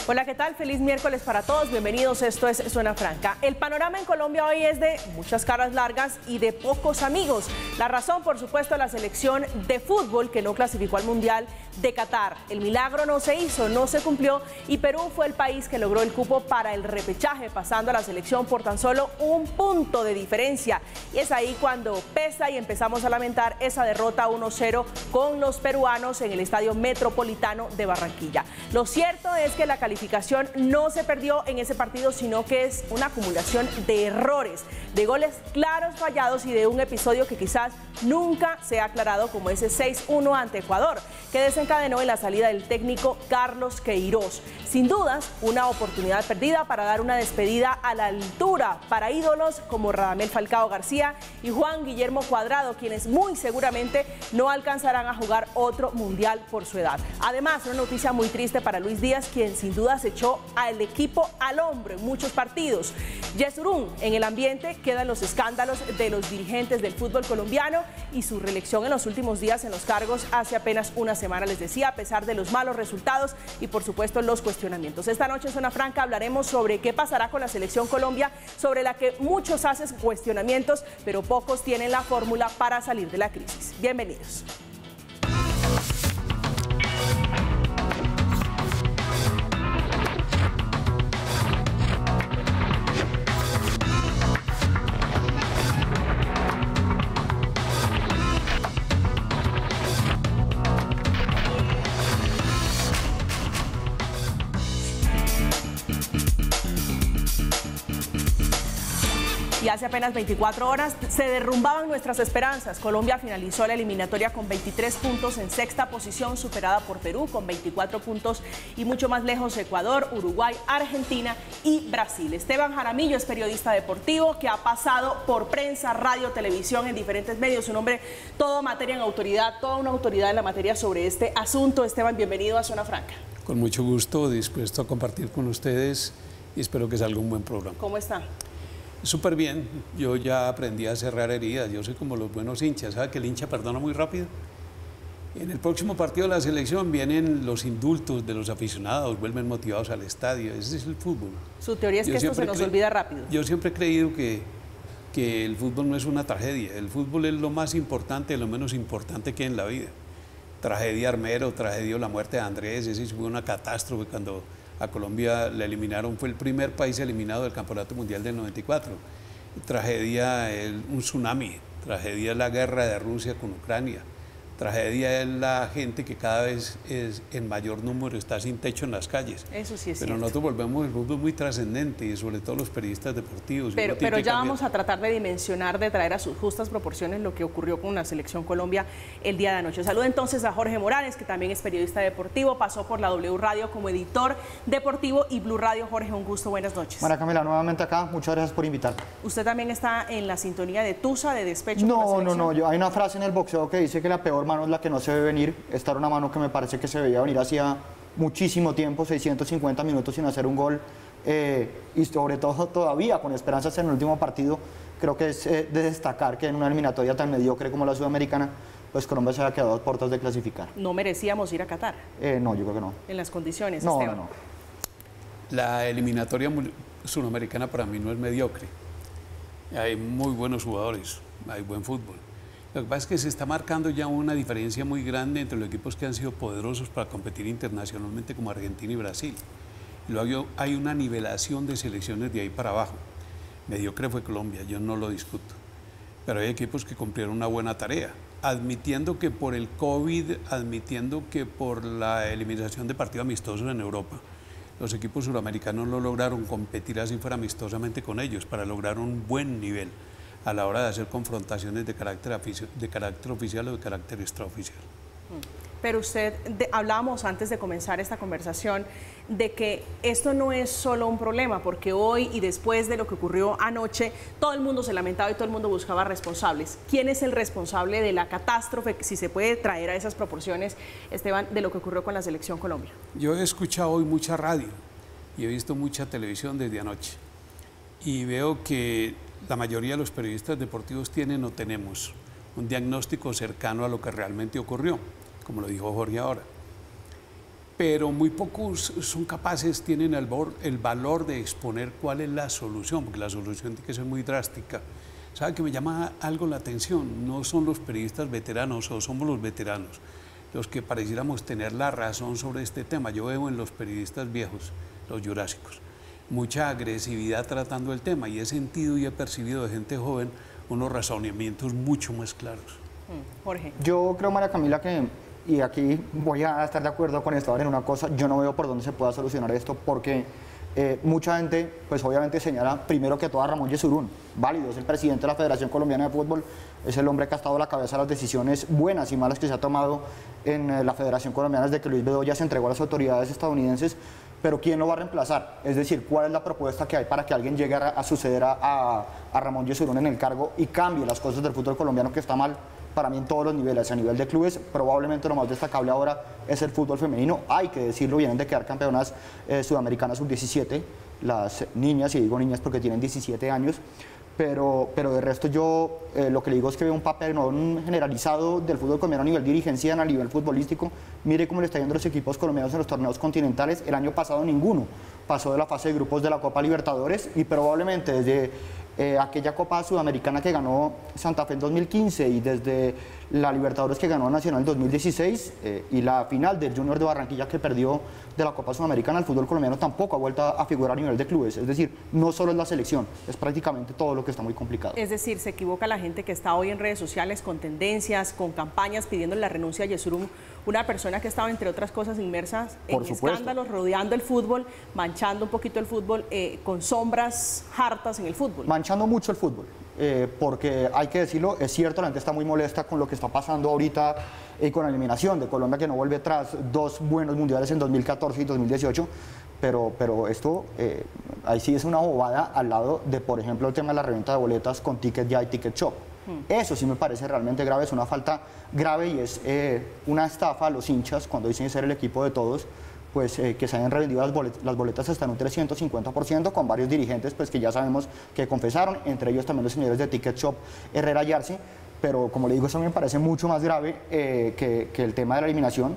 Hola, ¿qué tal? Feliz miércoles para todos. Bienvenidos. Esto es Zona Franca. El panorama en Colombia hoy es de muchas caras largas y de pocos amigos. La razón, por supuesto, la selección de fútbol que no clasificó al Mundial de Qatar. El milagro no se hizo, no se cumplió y Perú fue el país que logró el cupo para el repechaje, pasando a la selección por tan solo un punto de diferencia. Y es ahí cuando pesa y empezamos a lamentar esa derrota 1-0 con los peruanos en el Estadio Metropolitano de Barranquilla. Lo cierto es que la calificación no se perdió en ese partido, sino que es una acumulación de errores, de goles claros fallados y de un episodio que quizás nunca se ha aclarado, como ese 6-1 ante Ecuador, que desencadenó en la salida del técnico Carlos Queiroz. Sin dudas, una oportunidad perdida para dar una despedida a la altura para ídolos como Radamel Falcao García y Juan Guillermo Cuadrado, quienes muy seguramente no alcanzarán a jugar otro mundial por su edad. Además, una noticia muy triste para Luis Díaz, quien sin duda se echó al equipo al hombro en muchos partidos. Yesurún, en el ambiente quedan los escándalos de los dirigentes del fútbol colombiano y su reelección en los últimos días en los cargos hace apenas una semana, les decía, a pesar de los malos resultados y por supuesto los cuestionamientos. Esta noche en Zona Franca hablaremos sobre qué pasará con la selección Colombia, sobre la que muchos hacen cuestionamientos, pero pocos tienen la fórmula para salir de la crisis. Bienvenidos. Y hace apenas 24 horas se derrumbaban nuestras esperanzas. Colombia finalizó la eliminatoria con 23 puntos en sexta posición, superada por Perú con 24 puntos y mucho más lejos Ecuador, Uruguay, Argentina y Brasil. Esteban Jaramillo es periodista deportivo que ha pasado por prensa, radio, televisión en diferentes medios. Un hombre todo materia en autoridad, toda una autoridad en la materia sobre este asunto. Esteban, bienvenido a Zona Franca. Con mucho gusto, dispuesto a compartir con ustedes y espero que salga un buen programa. ¿Cómo está? Súper bien, yo ya aprendí a cerrar heridas, yo soy como los buenos hinchas, ¿sabe que el hincha perdona muy rápido? En el próximo partido de la selección vienen los indultos de los aficionados, vuelven motivados al estadio, ese es el fútbol. Su teoría es que esto se nos olvida rápido. Yo siempre he creído que el fútbol no es una tragedia, el fútbol es lo más importante, lo menos importante que hay en la vida. Tragedia Armero, tragedia la muerte de Andrés, esa fue una catástrofe cuando a Colombia la eliminaron, fue el primer país eliminado del Campeonato Mundial del 94. Tragedia un tsunami, tragedia la guerra de Rusia con Ucrania, tragedia es la gente que cada vez en mayor número está sin techo en las calles. Eso sí es Pero cierto. nosotros volvemos el fútbol muy trascendente y sobre todo los periodistas deportivos. Pero ya vamos a tratar de dimensionar, de traer a sus justas proporciones lo que ocurrió con la selección Colombia el día de anoche. Saludo entonces a Jorge Morales, que también es periodista deportivo, pasó por la W Radio como editor deportivo y Blue Radio. Jorge, un gusto, buenas noches. María Camila, nuevamente acá, muchas gracias por invitarme. ¿Usted también está en la sintonía de Tusa, de despecho? No, hay una frase en el boxeo que dice que la peor mano es la que no se ve venir. Esta era una mano que me parece que se veía venir hacía muchísimo tiempo, 650 minutos sin hacer un gol, y sobre todo todavía con esperanzas en el último partido. Creo que es de destacar que en una eliminatoria tan mediocre como la sudamericana, pues Colombia se ha quedado a puertas de clasificar. ¿No merecíamos ir a Qatar? No, yo creo que no. En las condiciones, No, Esteban. no. La eliminatoria sudamericana para mí no es mediocre. Hay muy buenos jugadores, hay buen fútbol. Lo que pasa es que se está marcando ya una diferencia muy grande entre los equipos que han sido poderosos para competir internacionalmente como Argentina y Brasil. Luego hay una nivelación de selecciones de ahí para abajo. Mediocre fue Colombia, yo no lo discuto. Pero hay equipos que cumplieron una buena tarea, admitiendo que por el COVID, admitiendo que por la eliminación de partidos amistosos en Europa, los equipos suramericanos no lograron competir así fuera amistosamente con ellos para lograr un buen nivel a la hora de hacer confrontaciones de carácter oficial o de carácter extraoficial. Pero usted, hablábamos antes de comenzar esta conversación de que esto no es solo un problema, porque hoy y después de lo que ocurrió anoche, todo el mundo se lamentaba y todo el mundo buscaba responsables. ¿Quién es el responsable de la catástrofe, si se puede traer a esas proporciones, Esteban, de lo que ocurrió con la selección Colombia? Yo he escuchado hoy mucha radio y he visto mucha televisión desde anoche y veo que la mayoría de los periodistas deportivos tienen o tenemos un diagnóstico cercano a lo que realmente ocurrió, como lo dijo Jorge ahora. pero muy pocos son capaces, tienen el valor de exponer cuál es la solución, porque la solución tiene que ser muy drástica. ¿Sabe que me llama algo la atención? No son los periodistas veteranos o somos los veteranos los que pareciéramos tener la razón sobre este tema. Yo veo en los periodistas viejos, los jurásicos, mucha agresividad tratando el tema y he sentido y he percibido de gente joven unos razonamientos mucho más claros. Jorge. Yo creo, María Camila, que, y aquí voy a estar de acuerdo con esto en una cosa, yo no veo por dónde se pueda solucionar esto porque mucha gente, pues obviamente señala primero que todo a Ramón Yesurún, válido, es el presidente de la Federación Colombiana de Fútbol, es el hombre que ha estado a la cabeza de las decisiones buenas y malas que se ha tomado en la Federación Colombiana desde que Luis Bedoya se entregó a las autoridades estadounidenses, pero ¿quién lo va a reemplazar? Es decir, ¿cuál es la propuesta que hay para que alguien llegue a suceder a Ramón Yesurún en el cargo y cambie las cosas del fútbol colombiano que está mal? Para mí en todos los niveles, a nivel de clubes, probablemente lo más destacable ahora es el fútbol femenino. Hay que decirlo, vienen de quedar campeonas sudamericanas sub-17, las niñas, y digo niñas porque tienen 17 años, pero de resto yo lo que le digo es que veo un papel no generalizado del fútbol colombiano a nivel dirigencial, a nivel futbolístico. Mire cómo le está yendo a los equipos colombianos en los torneos continentales. El año pasado ninguno pasó de la fase de grupos de la Copa Libertadores y probablemente desde aquella Copa Sudamericana que ganó Santa Fe en 2015 y desde la Libertadores que ganó Nacional en 2016 y la final del Junior de Barranquilla que perdió de la Copa Sudamericana, el fútbol colombiano tampoco ha vuelto a figurar a nivel de clubes. Es decir, no solo es la selección, es prácticamente todo lo que está muy complicado. Es decir, se equivoca la gente que está hoy en redes sociales con tendencias, con campañas pidiendo la renuncia a Yesurún, una persona que estaba, entre otras cosas, inmersas en escándalos, rodeando el fútbol, manchando un poquito el fútbol, con sombras hartas en el fútbol. Manchando mucho el fútbol, porque hay que decirlo, es cierto, la gente está muy molesta con lo que está pasando ahorita con la eliminación de Colombia, que no vuelve tras dos buenos mundiales en 2014 y 2018, pero esto ahí sí es una bobada al lado de, por ejemplo, el tema de la reventa de boletas con Ticket Ya y Ticket Shop. Eso sí me parece realmente grave, es una falta grave y es una estafa a los hinchas cuando dicen ser el equipo de todos, pues que se hayan revendido las boletas hasta en un 350% con varios dirigentes pues que ya sabemos que confesaron, entre ellos también los señores de Ticket Shop Herrera y Arce, pero como le digo, eso me parece mucho más grave que el tema de la eliminación,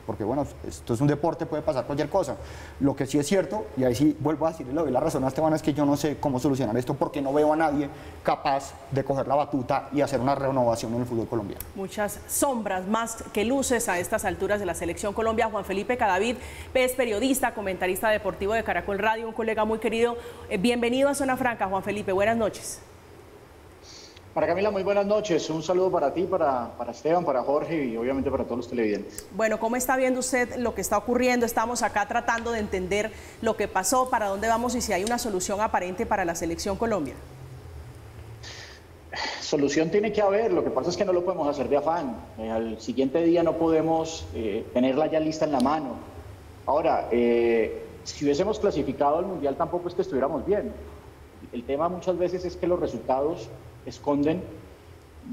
porque bueno, esto es un deporte, puede pasar cualquier cosa. Lo que sí es cierto, y ahí sí vuelvo a decirle, le doy la razón a Esteban, es que yo no sé cómo solucionar esto porque no veo a nadie capaz de coger la batuta y hacer una renovación en el fútbol colombiano. Muchas sombras más que luces a estas alturas de la Selección Colombia. Juan Felipe Cadavid es periodista, comentarista deportivo de Caracol Radio, un colega muy querido. Bienvenido a Zona Franca, Juan Felipe, buenas noches. Para Camila, muy buenas noches. Un saludo para ti, para Esteban, para Jorge y obviamente para todos los televidentes. Bueno, ¿cómo está viendo usted lo que está ocurriendo? Estamos acá tratando de entender lo que pasó, para dónde vamos y si hay una solución aparente para la Selección Colombia. Solución tiene que haber, lo que pasa es que no lo podemos hacer de afán. Al siguiente día no podemos tenerla ya lista en la mano. Ahora, si hubiésemos clasificado al Mundial tampoco es que estuviéramos bien. El tema muchas veces es que los resultados esconden,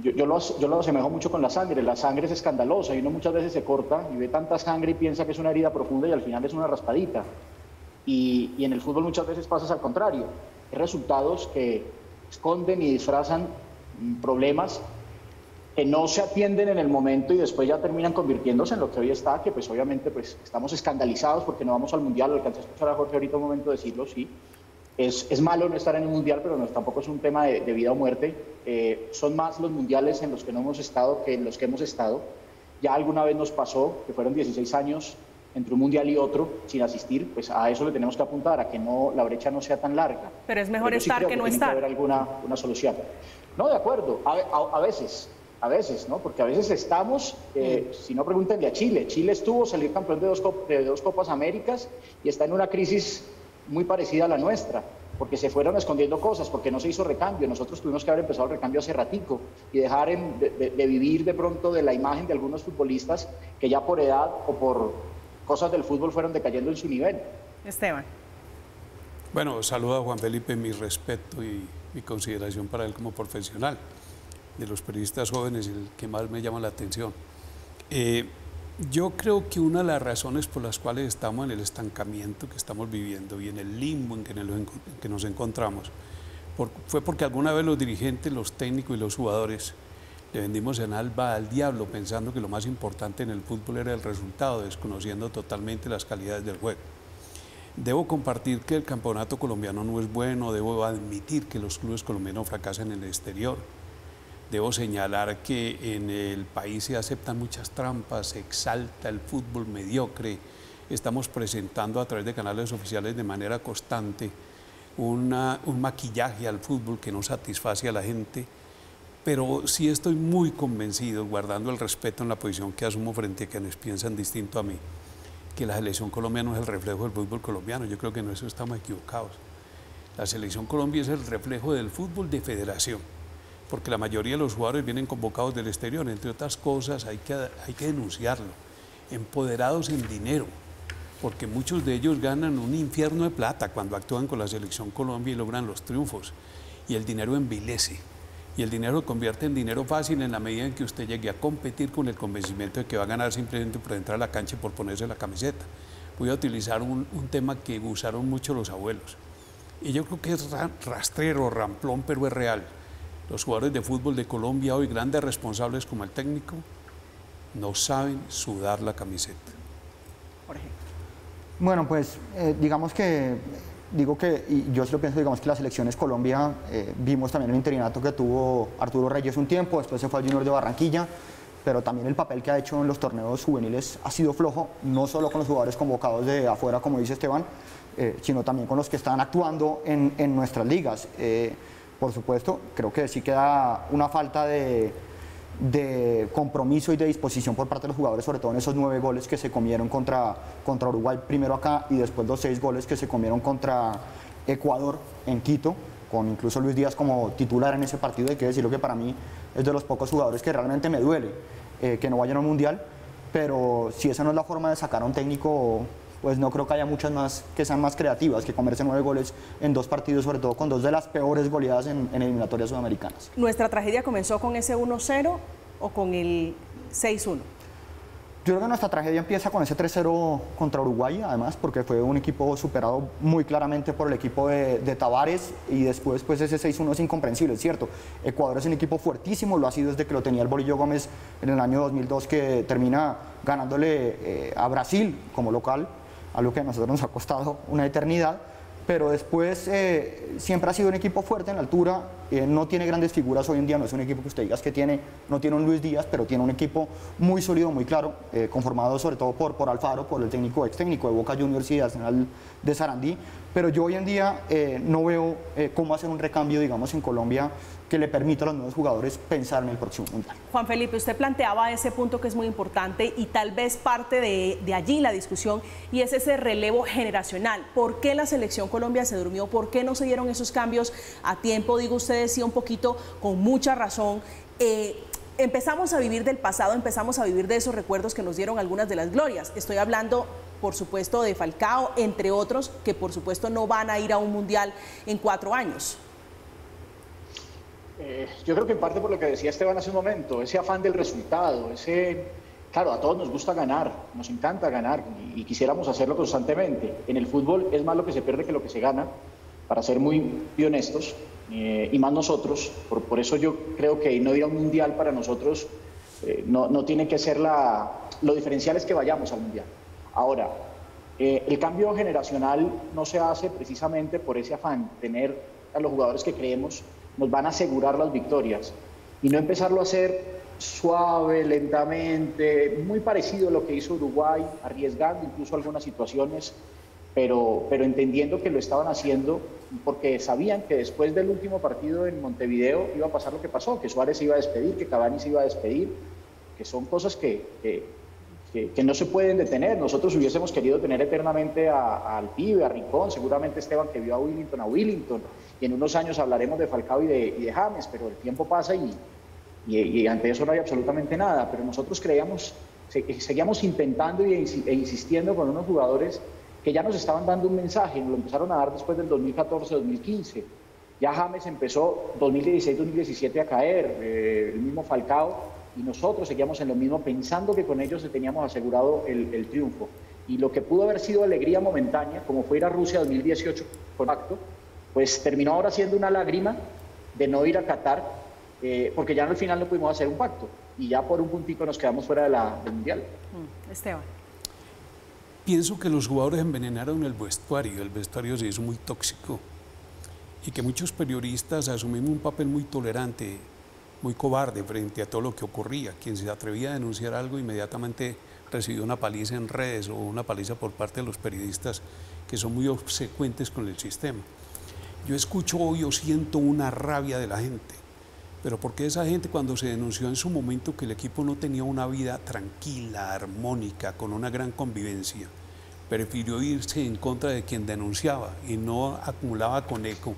yo lo asemejo mucho con la sangre es escandalosa y uno muchas veces se corta y ve tanta sangre y piensa que es una herida profunda y al final es una raspadita. Y en el fútbol muchas veces pasa al contrario, hay resultados que esconden y disfrazan problemas que no se atienden en el momento y después ya terminan convirtiéndose en lo que hoy está, que pues obviamente pues estamos escandalizados porque no vamos al Mundial, lo alcancé a escuchar a Jorge ahorita un momento decirlo, sí. Es malo no estar en el Mundial, pero tampoco es un tema de vida o muerte. Son más los mundiales en los que no hemos estado que en los que hemos estado. Ya alguna vez nos pasó que fueron 16 años entre un mundial y otro sin asistir, pues a eso le tenemos que apuntar, a que no, la brecha no sea tan larga. Pero es mejor estar que no estar. Tiene que haber una solución. No, de acuerdo, a veces, ¿no? Porque a veces estamos, si no pregúntenle a Chile. Chile estuvo, salió campeón de dos Copas Américas y está en una crisis muy parecida a la nuestra, porque se fueron escondiendo cosas, porque no se hizo recambio. Nosotros tuvimos que haber empezado el recambio hace ratico y dejar de vivir de pronto de la imagen de algunos futbolistas que ya por edad o por cosas del fútbol fueron decayendo en su nivel. Esteban. Bueno, saludo a Juan Felipe, mi respeto y mi consideración para él como profesional, de los periodistas jóvenes, el que más me llama la atención. Yo creo que una de las razones por las cuales estamos en el estancamiento que estamos viviendo y en el limbo en que nos encontramos fue porque alguna vez los dirigentes, los técnicos y los jugadores Le vendimos en Alba al diablo pensando que lo más importante en el fútbol era el resultado, desconociendo totalmente las calidades del juego. Debo compartir que el campeonato colombiano no es bueno, debo admitir que los clubes colombianos fracasan en el exterior. Debo señalar que en el país se aceptan muchas trampas, se exalta el fútbol mediocre. Estamos presentando a través de canales oficiales de manera constante un maquillaje al fútbol que no satisface a la gente. Pero sí estoy muy convencido, guardando el respeto en la posición que asumo frente a quienes piensan distinto a mí, que la selección colombiana no es el reflejo del fútbol colombiano. Yo creo que en eso estamos equivocados. La selección Colombia es el reflejo del fútbol de federación, porque la mayoría de los jugadores vienen convocados del exterior. Entre otras cosas, hay que denunciarlo, empoderados en dinero, porque muchos de ellos ganan un infierno de plata cuando actúan con la selección Colombia y logran los triunfos, y el dinero envilece. Y el dinero se convierte en dinero fácil en la medida en que usted llegue a competir con el convencimiento de que va a ganar simplemente por entrar a la cancha y por ponerse la camiseta. Voy a utilizar un tema que usaron mucho los abuelos. Y yo creo que es rastrero, ramplón, pero es real. Los jugadores de fútbol de Colombia hoy, grandes responsables como el técnico, no saben sudar la camiseta. Jorge. Bueno, pues digamos que... Digo que, y yo sí lo pienso, digamos que las selecciones Colombia, vimos también el interinato que tuvo Arturo Reyes un tiempo, después se fue al Junior de Barranquilla, pero también el papel que ha hecho en los torneos juveniles ha sido flojo, no solo con los jugadores convocados de afuera, como dice Esteban, sino también con los que están actuando en nuestras ligas. Por supuesto, creo que sí queda una falta de compromiso y de disposición por parte de los jugadores, sobre todo en esos 9 goles que se comieron contra Uruguay primero acá y después los 6 goles que se comieron contra Ecuador en Quito, con incluso Luis Díaz como titular en ese partido. Hay que decirlo que para mí es de los pocos jugadores que realmente me duele que no vayan al Mundial, pero si esa no es la forma de sacar a un técnico, pues no creo que haya muchas más que sean más creativas que comerse 9 goles en 2 partidos, sobre todo con 2 de las peores goleadas en eliminatorias sudamericanas. ¿Nuestra tragedia comenzó con ese 1-0 o con el 6-1? Yo creo que nuestra tragedia empieza con ese 3-0 contra Uruguay, además, porque fue un equipo superado muy claramente por el equipo de Tavares, y después pues ese 6-1 es incomprensible, es cierto. Ecuador es un equipo fuertísimo, lo ha sido desde que lo tenía el Bolillo Gómez en el año 2002, que termina ganándole a Brasil como local, algo que a nosotros nos ha costado una eternidad, pero después siempre ha sido un equipo fuerte en la altura, no tiene grandes figuras hoy en día, no es un equipo que usted diga que tiene, no tiene un Luis Díaz, pero tiene un equipo muy sólido, muy claro, conformado sobre todo por Alfaro, por el técnico, ex técnico de Boca Juniors y de Arsenal de Sarandí, pero yo hoy en día no veo cómo hacer un recambio, digamos, en Colombia que le permita a los nuevos jugadores pensar en el próximo Mundial. Juan Felipe, usted planteaba ese punto que es muy importante y tal vez parte de allí la discusión, y es ese relevo generacional. ¿Por qué la selección Colombia se durmió? ¿Por qué no se dieron esos cambios a tiempo? Digo, usted decía un poquito con mucha razón. Empezamos a vivir del pasado, empezamos a vivir de esos recuerdos que nos dieron algunas de las glorias. Estoy hablando, por supuesto, de Falcao, entre otros, que por supuesto no van a ir a un Mundial en 4 años. Yo creo que en parte por lo que decía Esteban hace un momento, ese afán del resultado, claro, a todos nos gusta ganar, nos encanta ganar y quisiéramos hacerlo constantemente. En el fútbol es más lo que se pierde que lo que se gana, para ser muy honestos, y más nosotros. Por eso yo creo que no ir a un Mundial para nosotros no tiene que ser lo diferencial es que vayamos al Mundial. Ahora, el cambio generacional no se hace precisamente por ese afán, tener a los jugadores que creemos nos van a asegurar las victorias, y no empezarlo a hacer suave, lentamente, muy parecido a lo que hizo Uruguay, arriesgando incluso algunas situaciones, pero entendiendo que lo estaban haciendo porque sabían que después del último partido en Montevideo iba a pasar lo que pasó, que Suárez se iba a despedir, que Cavani se iba a despedir, que son cosas que no se pueden detener. Nosotros hubiésemos querido tener eternamente al pibe, a Rincón, seguramente Esteban que vio a Willington, y en unos años hablaremos de Falcao y de James, pero el tiempo pasa y ante eso no hay absolutamente nada. Pero nosotros seguíamos intentando e insistiendo con unos jugadores que ya nos estaban dando un mensaje, nos lo empezaron a dar después del 2014-2015. Ya James empezó 2016-2017 a caer, el mismo Falcao, y nosotros seguíamos en lo mismo, pensando que con ellos teníamos asegurado el triunfo. Y lo que pudo haber sido alegría momentánea, como fue ir a Rusia 2018 con acto, pues terminó ahora siendo una lágrima de no ir a Qatar, porque ya al final no pudimos hacer un pacto y ya por un puntico nos quedamos fuera del Mundial. Esteban. Pienso que los jugadores envenenaron el vestuario se hizo muy tóxico y que muchos periodistas asumimos un papel muy tolerante, muy cobarde frente a todo lo que ocurría. Quien se atrevía a denunciar algo inmediatamente recibió una paliza en redes o una paliza por parte de los periodistas que son muy obsecuentes con el sistema. Yo escucho hoy o siento una rabia de la gente, pero porque esa gente cuando se denunció en su momento que el equipo no tenía una vida tranquila, armónica, con una gran convivencia, prefirió irse en contra de quien denunciaba y no acumulaba con eco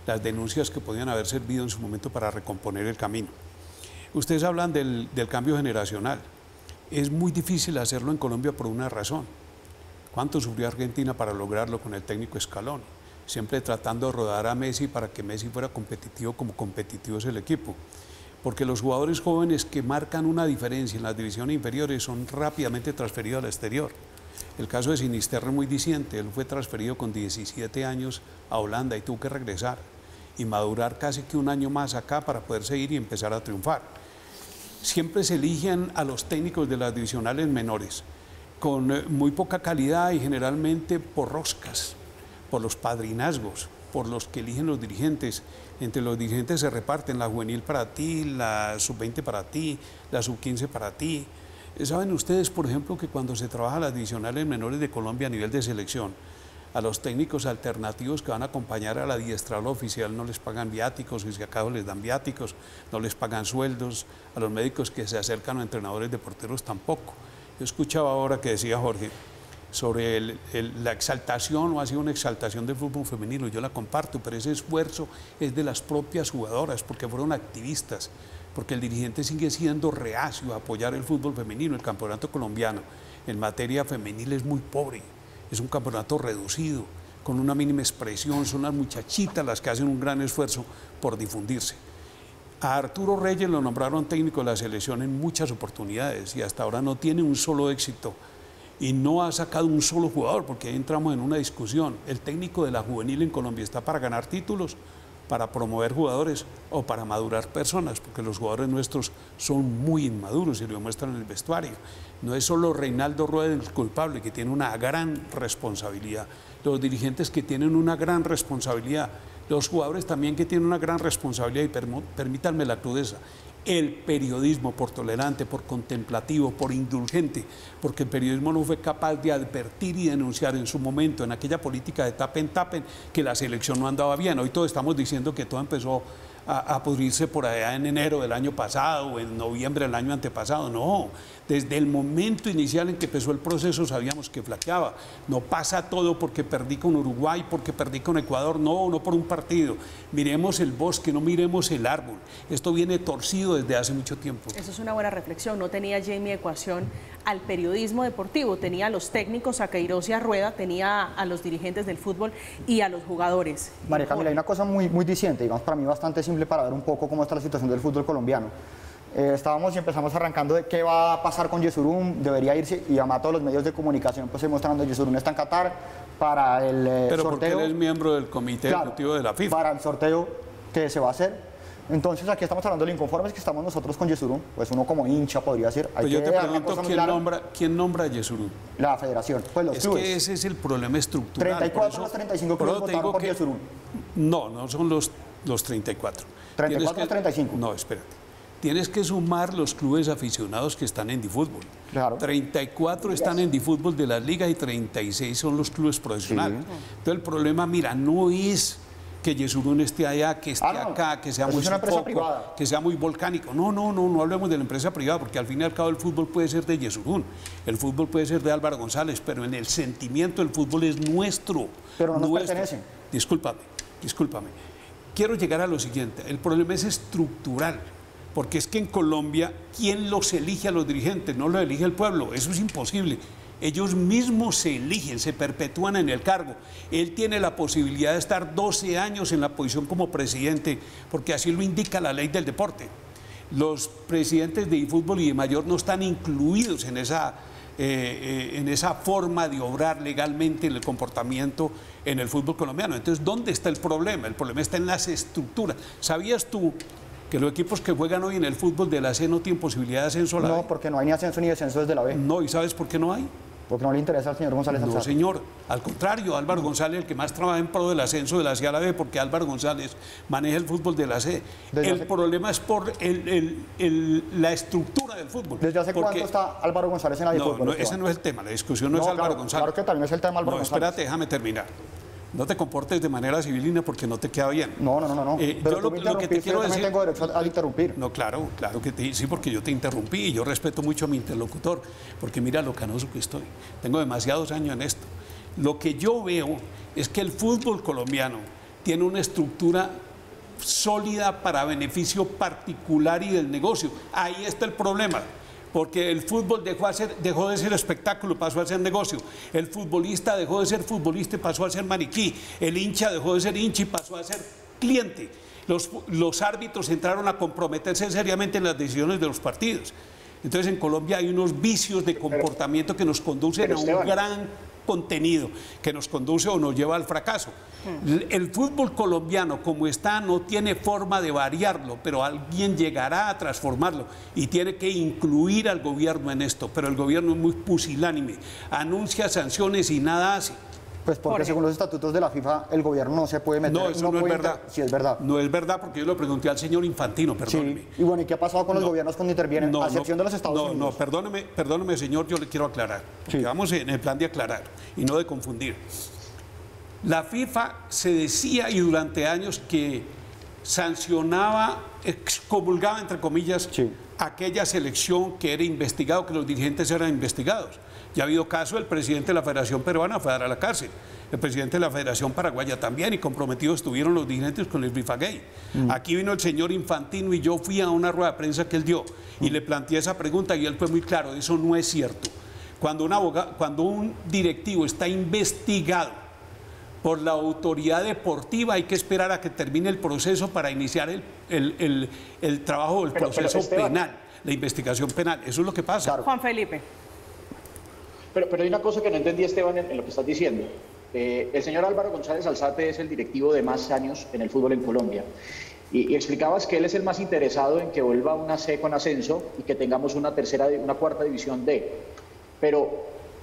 las denuncias que podían haber servido en su momento para recomponer el camino. Ustedes hablan del cambio generacional. Es muy difícil hacerlo en Colombia por una razón. ¿Cuánto sufrió Argentina para lograrlo con el técnico Scaloni? Siempre tratando de rodar a Messi para que Messi fuera competitivo como competitivo es el equipo. Porque los jugadores jóvenes que marcan una diferencia en las divisiones inferiores son rápidamente transferidos al exterior. El caso de Sinisterra es muy diciente, él fue transferido con 17 años a Holanda y tuvo que regresar y madurar casi que un año más acá para poder seguir y empezar a triunfar. Siempre se eligen a los técnicos de las divisionales menores con muy poca calidad y generalmente por roscas, por los padrinazgos, por los que eligen los dirigentes. Entre los dirigentes se reparten la juvenil para ti, la sub-20 para ti, la sub-15 para ti. ¿Saben ustedes, por ejemplo, que cuando se trabaja las divisionales menores de Colombia a nivel de selección, a los técnicos alternativos que van a acompañar al adiestrador oficial no les pagan viáticos, y si acaso les dan viáticos, no les pagan sueldos, a los médicos que se acercan a entrenadores de porteros tampoco? Yo escuchaba ahora que decía Jorge sobre la exaltación, o ha sido una exaltación del fútbol femenino, yo la comparto, pero ese esfuerzo es de las propias jugadoras, porque fueron activistas, porque el dirigente sigue siendo reacio a apoyar el fútbol femenino. El campeonato colombiano en materia femenil es muy pobre, es un campeonato reducido, con una mínima expresión, son las muchachitas las que hacen un gran esfuerzo por difundirse. A Arturo Reyes lo nombraron técnico de la selección en muchas oportunidades y hasta ahora no tiene un solo éxito y no ha sacado un solo jugador, porque ahí entramos en una discusión. ¿El técnico de la juvenil en Colombia está para ganar títulos, para promover jugadores o para madurar personas? Porque los jugadores nuestros son muy inmaduros y lo demuestran en el vestuario. No es solo Reinaldo Rueda el culpable, que tiene una gran responsabilidad, los dirigentes que tienen una gran responsabilidad, los jugadores también que tienen una gran responsabilidad, y permítanme la crudeza, el periodismo por tolerante, por contemplativo, por indulgente, porque el periodismo no fue capaz de advertir y denunciar en su momento, en aquella política de tapen, que la selección no andaba bien. Hoy todos estamos diciendo que todo empezó a pudrirse por allá en enero del año pasado o en noviembre del año antepasado. No, desde el momento inicial en que empezó el proceso sabíamos que flaqueaba. No pasa todo porque perdí con Uruguay, porque perdí con Ecuador, no por un partido. Miremos el bosque, no miremos el árbol. Esto viene torcido desde hace mucho tiempo. Eso es una buena reflexión. No tenía Jamie ecuación al periodismo deportivo, tenía a los técnicos, a Queiroz y a Rueda, tenía a los dirigentes del fútbol y a los jugadores. María Camila, hay una cosa muy diciente, digamos para mí bastante simple para ver un poco cómo está la situación del fútbol colombiano. Estábamos y empezamos arrancando de qué va a pasar con Yesurún, debería irse, y además todos los medios de comunicación pues mostrando Yesurún está en Qatar para el Pero sorteo. Porque él es miembro del comité ejecutivo de la FIFA. Para el sorteo que se va a hacer. Entonces aquí estamos hablando de lo inconformes que estamos nosotros con Yesurún, pues uno como hincha podría ser. Pues yo te pregunto, ¿quién nombra a Yesurún? La federación, pues los clubes. Es que ese es el problema estructural. 34 de los 35 clubes votaron por Yesurún. No son los 34. 34 o 35. No, espérate. Tienes que sumar los clubes aficionados que están en difútbol. Claro. 34 están en difútbol de las ligas y 36 son los clubes profesionales. Sí. Entonces el problema, mira, no es que Yesurún esté allá, que esté acá, que sea muy sofoco, que sea muy volcánico. No hablemos de la empresa privada, porque al fin y al cabo el fútbol puede ser de Yesurún, el fútbol puede ser de Álvaro González, pero en el sentimiento el fútbol es nuestro. Pero no nos pertenece. Discúlpame. Quiero llegar a lo siguiente, el problema es estructural, porque es que en Colombia, ¿quién los elige a los dirigentes? No los elige el pueblo, eso es imposible. Ellos mismos se eligen, se perpetúan en el cargo. Él tiene la posibilidad de estar 12 años en la posición como presidente, porque así lo indica la ley del deporte. Los presidentes de fútbol y de mayor no están incluidos en esa forma de obrar legalmente en el comportamiento en el fútbol colombiano. Entonces, ¿dónde está el problema? El problema está en las estructuras. ¿Sabías tú que los equipos que juegan hoy en el fútbol de la C no tienen posibilidad de ascenso a la B. No, porque no hay ni ascenso ni descenso desde la B. No, ¿y sabes por qué no hay? Porque no le interesa al señor González No, Alzate. señor. Al contrario, Álvaro González es el que más trabaja en pro del ascenso de la C a la B, porque Álvaro González maneja el fútbol de la C. El problema es por la estructura del fútbol. ¿Desde hace cuánto está Álvaro González en la No, fútbol? ese no es el tema. La discusión no es Álvaro González. Claro que también es el tema Álvaro González. Espérate, déjame terminar. No te comportes de manera civilina porque no te queda bien. No. Pero Yo lo que te quiero decir... tengo derecho a interrumpir. No, claro que sí, porque yo te interrumpí y yo respeto mucho a mi interlocutor, porque mira lo canoso que estoy. Tengo demasiados años en esto. Lo que yo veo es que el fútbol colombiano tiene una estructura sólida para beneficio particular y del negocio. Ahí está el problema. Porque el fútbol dejó de ser espectáculo, pasó a ser negocio. El futbolista dejó de ser futbolista y pasó a ser maniquí. El hincha dejó de ser hincha y pasó a ser cliente. Los árbitros entraron a comprometerse seriamente en las decisiones de los partidos. Entonces en Colombia hay unos vicios de comportamiento que nos conducen a un gran contenido, que nos conduce o nos lleva al fracaso. El fútbol colombiano como está no tiene forma de variarlo, pero alguien llegará a transformarlo y tiene que incluir al gobierno en esto, pero el gobierno es muy pusilánime, anuncia sanciones y nada hace. Pues porque según los estatutos de la FIFA el gobierno no se puede meter. No, eso no es verdad. Sí, es verdad. No es verdad porque yo lo pregunté al señor Infantino, perdóneme. Sí. Y bueno, ¿y qué ha pasado con los gobiernos cuando intervienen? A excepción de los Estados Unidos. No, perdóneme, señor, yo le quiero aclarar. Sí. Vamos en el plan de aclarar y no de confundir. La FIFA se decía y durante años que sancionaba, excomulgaba, entre comillas, sí, aquella selección que era investigado, que los dirigentes eran investigados. Ya ha habido caso, el presidente de la Federación Peruana fue a dar a la cárcel, el presidente de la Federación Paraguaya también, y comprometidos estuvieron los dirigentes con el FIFA Gay. Aquí vino el señor Infantino y yo fui a una rueda de prensa que él dio y le planteé esa pregunta y él fue muy claro, eso no es cierto. Cuando un directivo está investigado por la autoridad deportiva hay que esperar a que termine el proceso para iniciar el trabajo del proceso penal, la investigación penal. Eso es lo que pasa. Claro. Juan Felipe. Pero hay una cosa que no entendí, Esteban, en lo que estás diciendo. El señor Álvaro González Alzate es el directivo de más años en el fútbol en Colombia. Y explicabas que él es el más interesado en que vuelva una C con ascenso y que tengamos una cuarta división D. Pero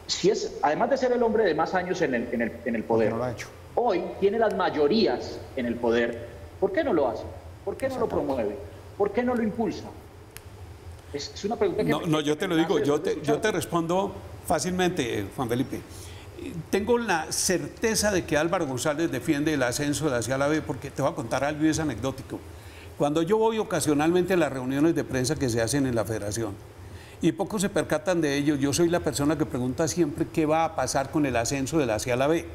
si es, además de ser el hombre de más años en el poder, no lo ha hecho. Hoy tiene las mayorías en el poder, ¿por qué no lo hace? ¿Por qué no lo promueve? ¿Por qué no lo impulsa? Es una pregunta que... No, yo te lo digo, yo te respondo fácilmente, Juan Felipe. Tengo la certeza de que Álvaro González defiende el ascenso de hacia la B, porque te voy a contar algo y es anecdótico. Cuando yo voy ocasionalmente a las reuniones de prensa que se hacen en la federación, y pocos se percatan de ello, yo soy la persona que pregunta siempre qué va a pasar con el ascenso de la hacia la B,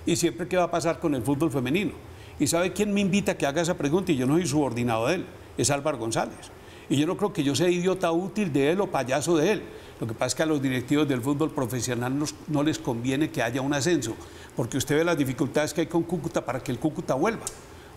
y siempre qué va a pasar con el fútbol femenino. ¿Y sabe quién me invita a que haga esa pregunta? Y yo no soy subordinado de él, es Álvaro González. Y yo no creo que yo sea idiota útil de él o payaso de él. Lo que pasa es que a los directivos del fútbol profesional no les conviene que haya un ascenso, porque usted ve las dificultades que hay con Cúcuta para que el Cúcuta vuelva.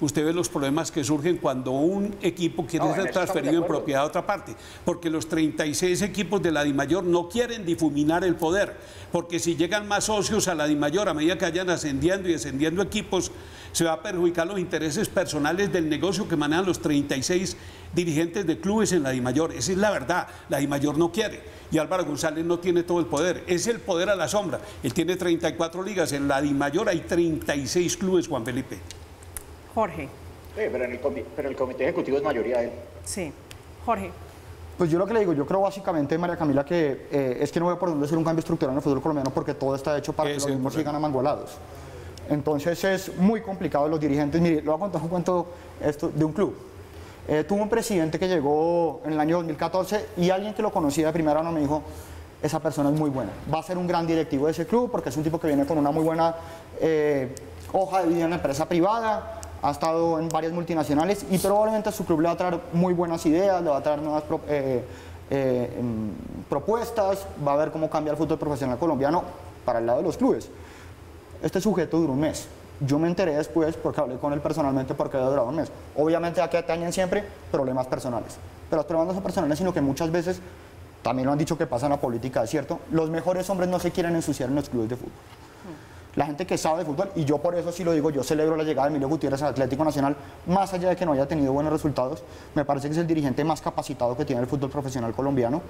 Usted ve los problemas que surgen cuando un equipo quiere ser transferido en propiedad a otra parte, porque los 36 equipos de la DIMAYOR no quieren difuminar el poder, porque si llegan más socios a la DIMAYOR, a medida que vayan ascendiendo y descendiendo equipos, se va a perjudicar los intereses personales del negocio que manejan los 36 dirigentes de clubes en la DIMAYOR. Esa es la verdad, la DIMAYOR no quiere, y Álvaro González no tiene todo el poder, es el poder a la sombra. Él tiene 34 ligas, en la DIMAYOR hay 36 clubes, Juan Felipe. Jorge. Pero el comité ejecutivo es mayoría de él. Sí. Jorge. Pues yo lo que le digo, yo creo básicamente, María Camila, que es que no veo por dónde hacer un cambio estructural en el fútbol colombiano porque todo está hecho para que los mismos sigan amangualados. Entonces es muy complicado los dirigentes. Mire, le voy a contar un cuento de un club. Tuvo un presidente que llegó en el año 2014 y alguien que lo conocía de primera mano me dijo, esa persona es muy buena, va a ser un gran directivo de ese club porque es un tipo que viene con una muy buena hoja de vida en la empresa privada, ha estado en varias multinacionales y probablemente a su club le va a traer muy buenas ideas, le va a traer nuevas propuestas, va a ver cómo cambia el fútbol profesional colombiano para el lado de los clubes. Este sujeto duró un mes. Yo me enteré después porque hablé con él personalmente porque había durado un mes. Obviamente aquí atañen siempre problemas personales, pero los problemas no son personales, sino que muchas veces, también lo han dicho que pasa en la política, es cierto, los mejores hombres no se quieren ensuciar en los clubes de fútbol. La gente que sabe de fútbol, y yo por eso sí lo digo, yo celebro la llegada de Emilio Gutiérrez al Atlético Nacional, más allá de que no haya tenido buenos resultados, me parece que es el dirigente más capacitado que tiene el fútbol profesional colombiano,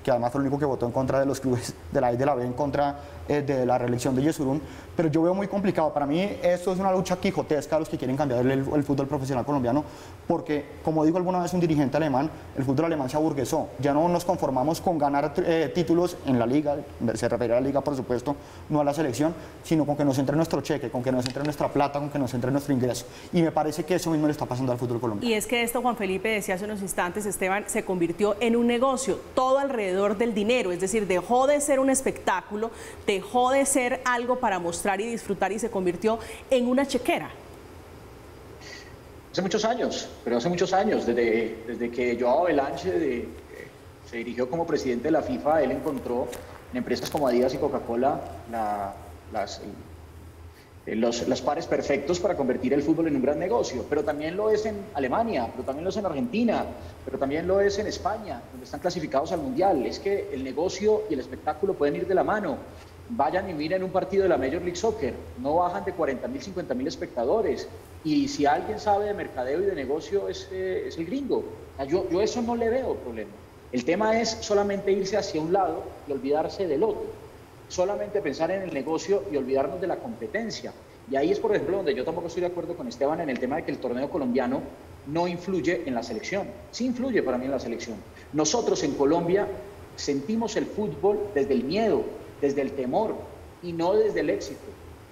que además fue el único que votó en contra de los clubes de la A y de la B, en contra de la reelección de Yesurún, pero yo veo muy complicado. Para mí esto es una lucha quijotesca a los que quieren cambiar el fútbol profesional colombiano, porque, como dijo alguna vez un dirigente alemán, el fútbol alemán se aburguesó. Ya no nos conformamos con ganar títulos en la liga, se refiere a la liga por supuesto, no a la selección, sino con que nos entre nuestro cheque, con que nos entre nuestra plata, con que nos entre nuestro ingreso. Y me parece que eso mismo le está pasando al fútbol colombiano. Y es que esto, Juan Felipe decía hace unos instantes, Esteban, se convirtió en un negocio, todo alrededor del dinero, es decir, dejó de ser un espectáculo, dejó de ser algo para mostrar y disfrutar y se convirtió en una chequera. Hace muchos años, pero hace muchos años, desde que Joao Belanche se dirigió como presidente de la FIFA, él encontró en empresas como Adidas y Coca-Cola los pares perfectos para convertir el fútbol en un gran negocio, pero también lo es en Alemania, pero también lo es en Argentina, pero también lo es en España, donde están clasificados al Mundial. Es que el negocio y el espectáculo pueden ir de la mano. Vayan y miren un partido de la Major League Soccer, no bajan de 40.000, 50.000 espectadores, y si alguien sabe de mercadeo y de negocio es el gringo. Yo eso no le veo problema. El tema es solamente irse hacia un lado y olvidarse del otro, solamente pensar en el negocio y olvidarnos de la competencia. Y ahí es, por ejemplo, donde yo tampoco estoy de acuerdo con Esteban en el tema de que el torneo colombiano no influye en la selección. Sí influye para mí en la selección. Nosotros en Colombia sentimos el fútbol desde el miedo, desde el temor y no desde el éxito.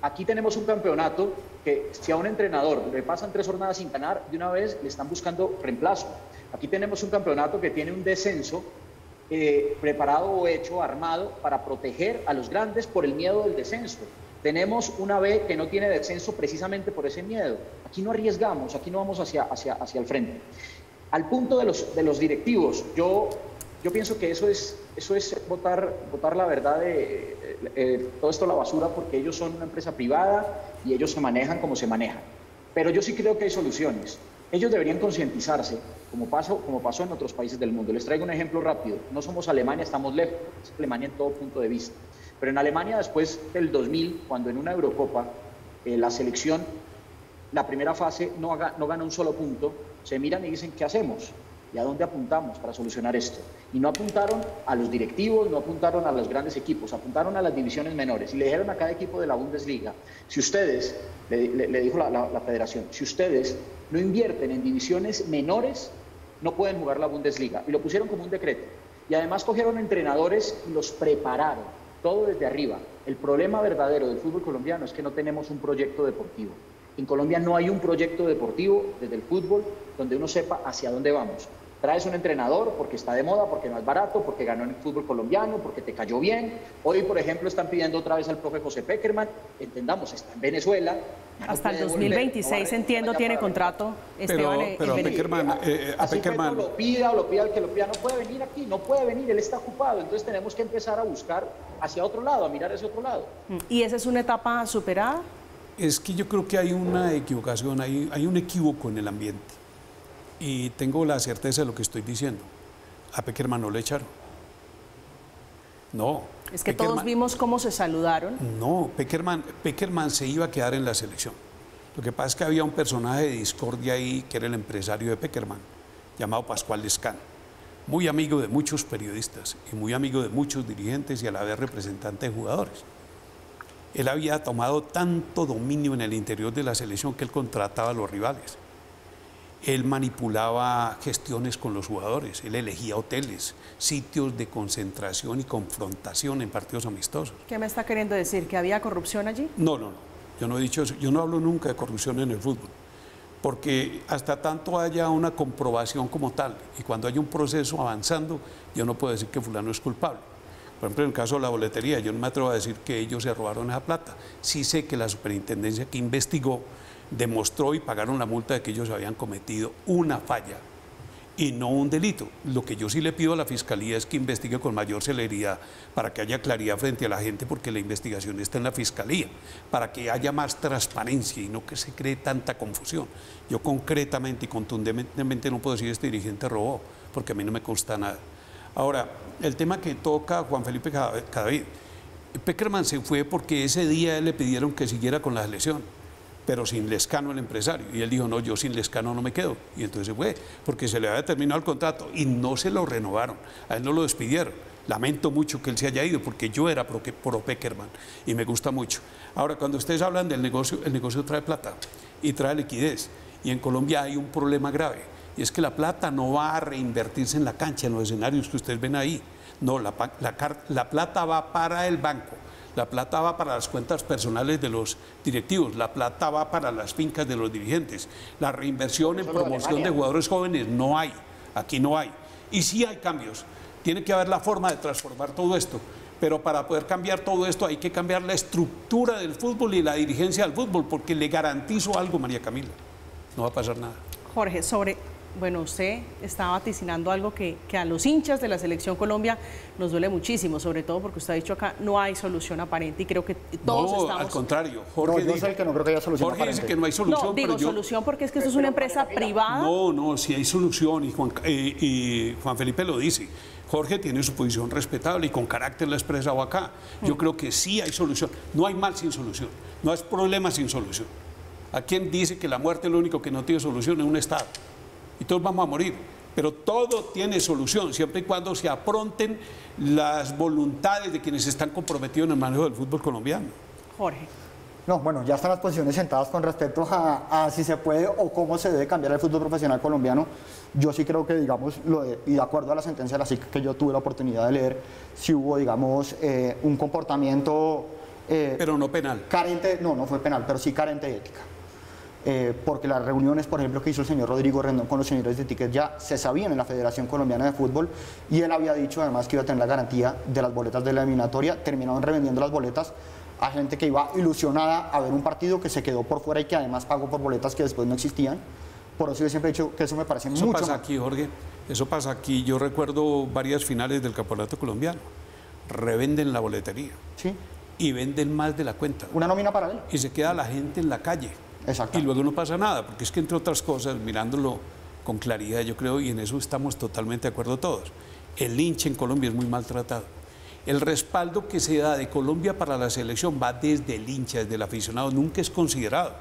Aquí tenemos un campeonato que si a un entrenador le pasan 3 jornadas sin ganar, de una vez le están buscando reemplazo. Aquí tenemos un campeonato que tiene un descenso preparado o hecho, armado, para proteger a los grandes por el miedo del descenso. Tenemos una B que no tiene descenso precisamente por ese miedo. Aquí no arriesgamos, aquí no vamos hacia el frente. Al punto de los directivos, yo pienso que eso es botar la verdad todo esto a la basura, porque ellos son una empresa privada y ellos se manejan como se manejan. Pero yo sí creo que hay soluciones. Ellos deberían concientizarse, como pasó en otros países del mundo. Les traigo un ejemplo rápido. No somos Alemania, estamos lejos. Es Alemania en todo punto de vista. Pero en Alemania, después del 2000, cuando en una Eurocopa la selección, la primera fase, no gana un solo punto, se miran y dicen, ¿qué hacemos? ¿Y a dónde apuntamos para solucionar esto? Y no apuntaron a los directivos, no apuntaron a los grandes equipos, apuntaron a las divisiones menores. Y le dijeron a cada equipo de la Bundesliga, si ustedes, le dijo la federación, si ustedes no invierten en divisiones menores, no pueden jugar la Bundesliga. Y lo pusieron como un decreto. Y además cogieron entrenadores y los prepararon, todo desde arriba. El problema verdadero del fútbol colombiano es que no tenemos un proyecto deportivo. En Colombia no hay un proyecto deportivo desde el fútbol donde uno sepa hacia dónde vamos. Traes un entrenador porque está de moda, porque no es barato, porque ganó en el fútbol colombiano, porque te cayó bien. Hoy, por ejemplo, están pidiendo otra vez al profe José Peckerman. Entendamos, está en Venezuela. Hasta el 2026, entiendo, tiene contrato Esteban pero en Peckerman, a Peckerman lo pida el que lo pida, no puede venir aquí, no puede venir, él está ocupado. Entonces tenemos que empezar a buscar hacia otro lado, a mirar hacia otro lado. ¿Y esa es una etapa superada? Es que yo creo que hay una equivocación, hay un equívoco en el ambiente. Y tengo la certeza de lo que estoy diciendo. A Peckerman no le echaron. No. Es que todos vimos cómo se saludaron. No, Peckerman se iba a quedar en la selección. Lo que pasa es que había un personaje de discordia ahí, que era el empresario de Peckerman, llamado Pascual Lescano, muy amigo de muchos periodistas y muy amigo de muchos dirigentes y a la vez representante de jugadores. Él había tomado tanto dominio en el interior de la selección que él contrataba a los rivales. Él manipulaba gestiones con los jugadores, él elegía hoteles, sitios de concentración y confrontación en partidos amistosos. ¿Qué me está queriendo decir? ¿Que había corrupción allí? No, yo no he dicho eso, yo no hablo nunca de corrupción en el fútbol, porque hasta tanto haya una comprobación como tal, y cuando hay un proceso avanzando, yo no puedo decir que fulano es culpable. Por ejemplo, en el caso de la boletería, yo no me atrevo a decir que ellos se robaron esa plata. Sí sé que la superintendencia que investigó demostró y pagaron la multa de que ellos habían cometido una falla y no un delito. Lo que yo sí le pido a la Fiscalía es que investigue con mayor celeridad para que haya claridad frente a la gente, porque la investigación está en la Fiscalía, para que haya más transparencia y no que se cree tanta confusión. Yo concretamente y contundentemente no puedo decir este dirigente robó, porque a mí no me consta nada. Ahora, el tema que toca Juan Felipe Cadavid, Pekerman se fue porque ese día le pidieron que siguiera con la selección, pero sin Lezcano, el empresario. Y él dijo, no, yo sin Lezcano no me quedo. Y entonces se fue, porque se le había terminado el contrato y no se lo renovaron. A él no lo despidieron. Lamento mucho que él se haya ido, porque yo era pro Pekerman y me gusta mucho. Ahora, cuando ustedes hablan del negocio, el negocio trae plata y trae liquidez. Y en Colombia hay un problema grave, y es que la plata no va a reinvertirse en la cancha, en los escenarios que ustedes ven ahí. No, la plata va para el banco, la plata va para las cuentas personales de los directivos, la plata va para las fincas de los dirigentes. La reinversión en promoción de jugadores jóvenes no hay, aquí no hay. Y sí hay cambios, tiene que haber la forma de transformar todo esto, pero para poder cambiar todo esto hay que cambiar la estructura del fútbol y la dirigencia del fútbol, porque le garantizo algo, María Camila, no va a pasar nada. Jorge, bueno, usted está vaticinando algo que a los hinchas de la Selección Colombia nos duele muchísimo, sobre todo porque usted ha dicho acá no hay solución aparente, y creo que todos estamos... No, al contrario, Jorge yo soy el que no creo que haya solución Jorge aparente. dice que no hay solución. No, digo solución porque es que esto es una empresa privada. No, sí hay solución, y Juan Felipe lo dice. Jorge tiene su posición respetable y con carácter la ha expresado acá. Yo creo que sí hay solución. No hay mal sin solución, no hay problema sin solución. ¿A quién dice que la muerte es lo único que no tiene solución? Es un Estado. Y todos vamos a morir, pero todo tiene solución, siempre y cuando se apronten las voluntades de quienes están comprometidos en el manejo del fútbol colombiano. Jorge. No, bueno, ya están las posiciones sentadas con respecto a si se puede o cómo se debe cambiar el fútbol profesional colombiano. Yo sí creo que, digamos, y de acuerdo a la sentencia de la SIC que yo tuve la oportunidad de leer, sí hubo, digamos, un comportamiento... pero no penal. Carente, no fue penal, pero sí carente de ética. Porque las reuniones, por ejemplo, que hizo el señor Rodrigo Rendón con los señores de tickets ya se sabían en la Federación Colombiana de Fútbol, y él había dicho además que iba a tener la garantía de las boletas de la eliminatoria. Terminaron revendiendo las boletas a gente que iba ilusionada a ver un partido, que se quedó por fuera y que además pagó por boletas que después no existían. Por eso yo siempre he dicho que eso me parece mucho más. Eso pasa aquí, Jorge, eso pasa aquí. Yo recuerdo varias finales del campeonato colombiano, revenden la boletería, ¿sí? Y venden más de la cuenta. Una nómina paralela. Y se queda la gente en la calle. Exacto. Y luego no pasa nada, porque es que, entre otras cosas, mirándolo con claridad, yo creo, y en eso estamos totalmente de acuerdo todos, el hincha en Colombia es muy maltratado. El respaldo que se da de Colombia para la selección va desde el hincha, desde el aficionado, nunca es considerado.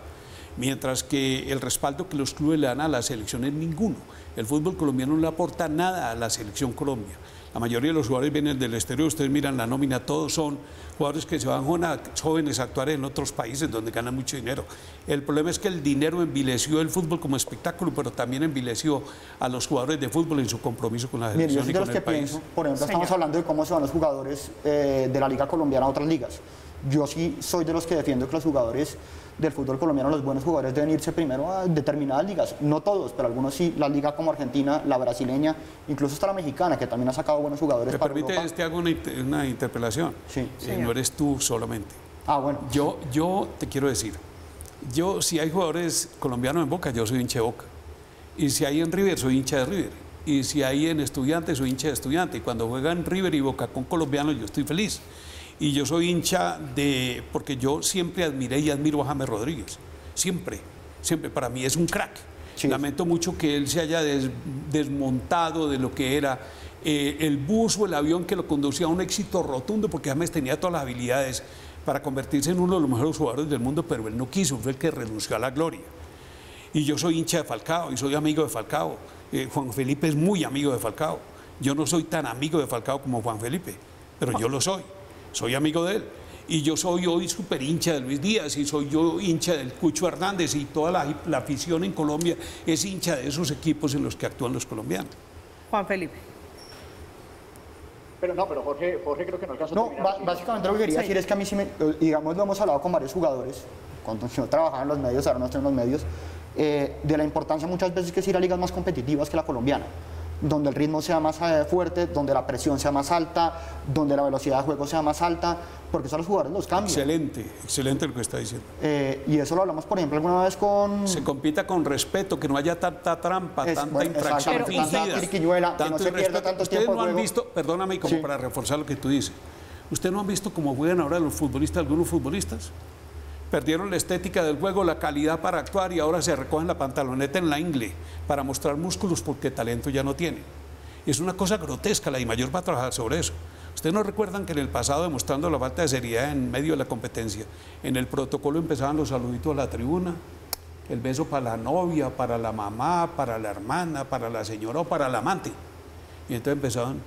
Mientras que el respaldo que los clubes le dan a la selección es ninguno. El fútbol colombiano no le aporta nada a la selección Colombia. La mayoría de los jugadores vienen del exterior, ustedes miran la nómina, todos son jugadores que se van jóvenes a actuar en otros países donde ganan mucho dinero. El problema es que el dinero envileció el fútbol como espectáculo, pero también envileció a los jugadores de fútbol en su compromiso con la selección y con el país. Pienso, por ejemplo, estamos hablando de cómo se van los jugadores de la Liga Colombiana a otras ligas. Yo sí soy de los que defiendo que los jugadores del fútbol colombiano, los buenos jugadores, deben irse primero a determinadas ligas, no todos, pero algunos sí, la liga como Argentina, la brasileña, incluso hasta la mexicana, que también ha sacado buenos jugadores. ¿Me permite, te hago una interpelación? Sí. No eres tú solamente. Ah, bueno. Yo te quiero decir, si hay jugadores colombianos en Boca, yo soy hincha de Boca. Y si hay en River, soy hincha de River. Y si hay en Estudiantes, soy hincha de Estudiantes. Y cuando juegan River y Boca con colombianos, yo estoy feliz. Y yo soy hincha porque yo siempre admiré y admiro a James Rodríguez, siempre, para mí es un crack. Sí. Lamento mucho que él se haya desmontado de lo que era el bus o el avión que lo conducía a un éxito rotundo, porque James tenía todas las habilidades para convertirse en uno de los mejores jugadores del mundo, pero él no quiso, fue el que renunció a la gloria. Y yo soy hincha de Falcao y soy amigo de Falcao. Juan Felipe es muy amigo de Falcao. Yo no soy tan amigo de Falcao como Juan Felipe, pero yo lo soy. Soy amigo de él. Y yo soy hoy súper hincha de Luis Díaz, y soy yo hincha del Cucho Hernández, y toda la afición en Colombia es hincha de esos equipos en los que actúan los colombianos. Juan Felipe. Pero Jorge creo que no alcanzó a terminar. Básicamente lo que quería decir es que a mí sí digamos, lo hemos hablado con varios jugadores, cuando yo trabajaba en los medios, ahora no estoy en los medios, de la importancia muchas veces que es ir a ligas más competitivas que la colombiana, donde el ritmo sea más fuerte, donde la presión sea más alta, donde la velocidad de juego sea más alta, porque eso a los jugadores los cambia. Excelente lo que está diciendo. Y eso lo hablamos, por ejemplo, alguna vez con... Se compita con respeto, que no haya tanta trampa, tanta infracción fingida. Tanta triquiñuela, que no se pierda tanto tiempo. Ustedes no han visto, perdóname, como para reforzar lo que tú dices, ¿ustedes no han visto cómo juegan ahora los futbolistas, algunos futbolistas? Perdieron la estética del juego, la calidad para actuar, y ahora se recogen la pantaloneta en la ingle para mostrar músculos porque talento ya no tienen. Es una cosa grotesca, la DIMAYOR va a trabajar sobre eso, ¿Ustedes no recuerdan que en el pasado, demostrando la falta de seriedad en medio de la competencia, en el protocolo empezaban los saluditos a la tribuna, el beso para la novia, para la mamá, para la hermana, para la señora o para la amante? Y entonces empezaban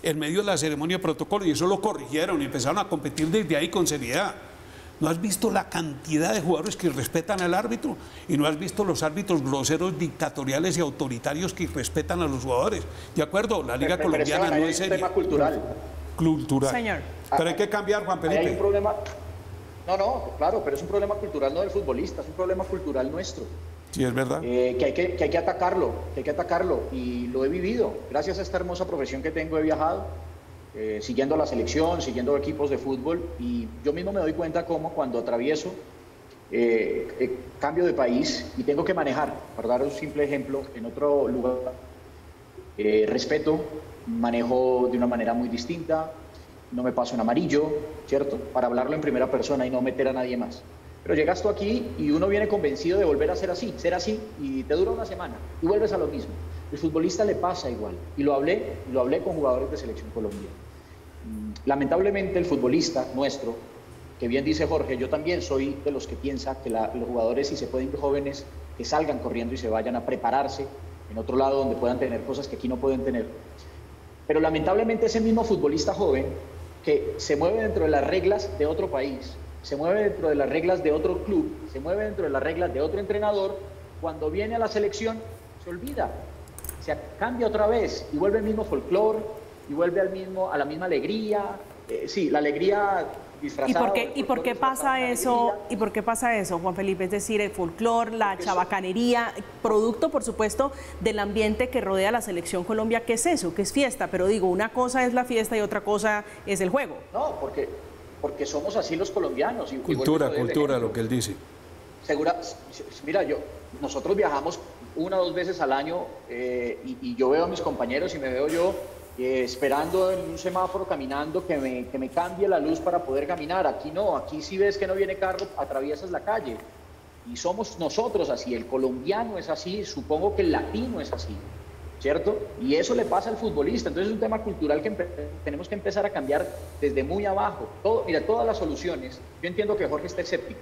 en medio de la ceremonia de protocolo, y eso lo corrigieron y empezaron a competir desde ahí con seriedad. ¿No has visto la cantidad de jugadores que respetan al árbitro? ¿Y no has visto los árbitros groseros, dictatoriales y autoritarios que respetan a los jugadores? ¿De acuerdo? La Liga Colombiana no es seria. Es un tema cultural. Cultural. Señor. Pero hay que cambiar, Juan Felipe. Hay un problema. No, claro, pero es un problema cultural no del futbolista, es un problema cultural nuestro. Sí, es verdad. Que hay que atacarlo, y lo he vivido. Gracias a esta hermosa profesión que tengo he viajado, siguiendo la selección, siguiendo equipos de fútbol, y yo mismo me doy cuenta cómo cuando atravieso cambio de país y tengo que manejar, para dar un simple ejemplo, en otro lugar, respeto, manejo de una manera muy distinta, no me paso en amarillo, ¿cierto? Para hablarlo en primera persona y no meter a nadie más. Pero llegas tú aquí y uno viene convencido de volver a ser así, y te dura una semana y vuelves a lo mismo. El futbolista le pasa igual, y lo hablé con jugadores de Selección Colombia. Lamentablemente el futbolista nuestro, que bien dice Jorge, yo también soy de los que piensa que los jugadores, si se pueden ir jóvenes, que salgan corriendo y se vayan a prepararse en otro lado donde puedan tener cosas que aquí no pueden tener. Pero lamentablemente ese mismo futbolista joven que se mueve dentro de las reglas de otro país, se mueve dentro de las reglas de otro club, se mueve dentro de las reglas de otro entrenador, cuando viene a la selección se olvida, se cambia otra vez y vuelve el mismo folclore y vuelve a la misma alegría, sí, la alegría disfrazada. ¿Y por qué pasa eso? ¿Y por qué pasa eso, Juan Felipe? Es decir, el folclore, la chabacanería, producto, por supuesto, del ambiente que rodea a la Selección Colombia, ¿qué es eso? ¿Qué es fiesta? Pero digo, una cosa es la fiesta y otra cosa es el juego. No, porque somos así los colombianos. Cultura, lo que él dice. Mira, nosotros viajamos 1 o 2 veces al año y yo veo a mis compañeros y me veo yo esperando en un semáforo caminando que me cambie la luz para poder caminar. Aquí no, aquí si ves que no viene carro, atraviesas la calle. Y somos nosotros así, el colombiano es así, supongo que el latino es así, ¿cierto? Y eso le pasa al futbolista. Entonces es un tema cultural que tenemos que empezar a cambiar desde muy abajo. Mira, todas las soluciones, yo entiendo que Jorge está escéptico,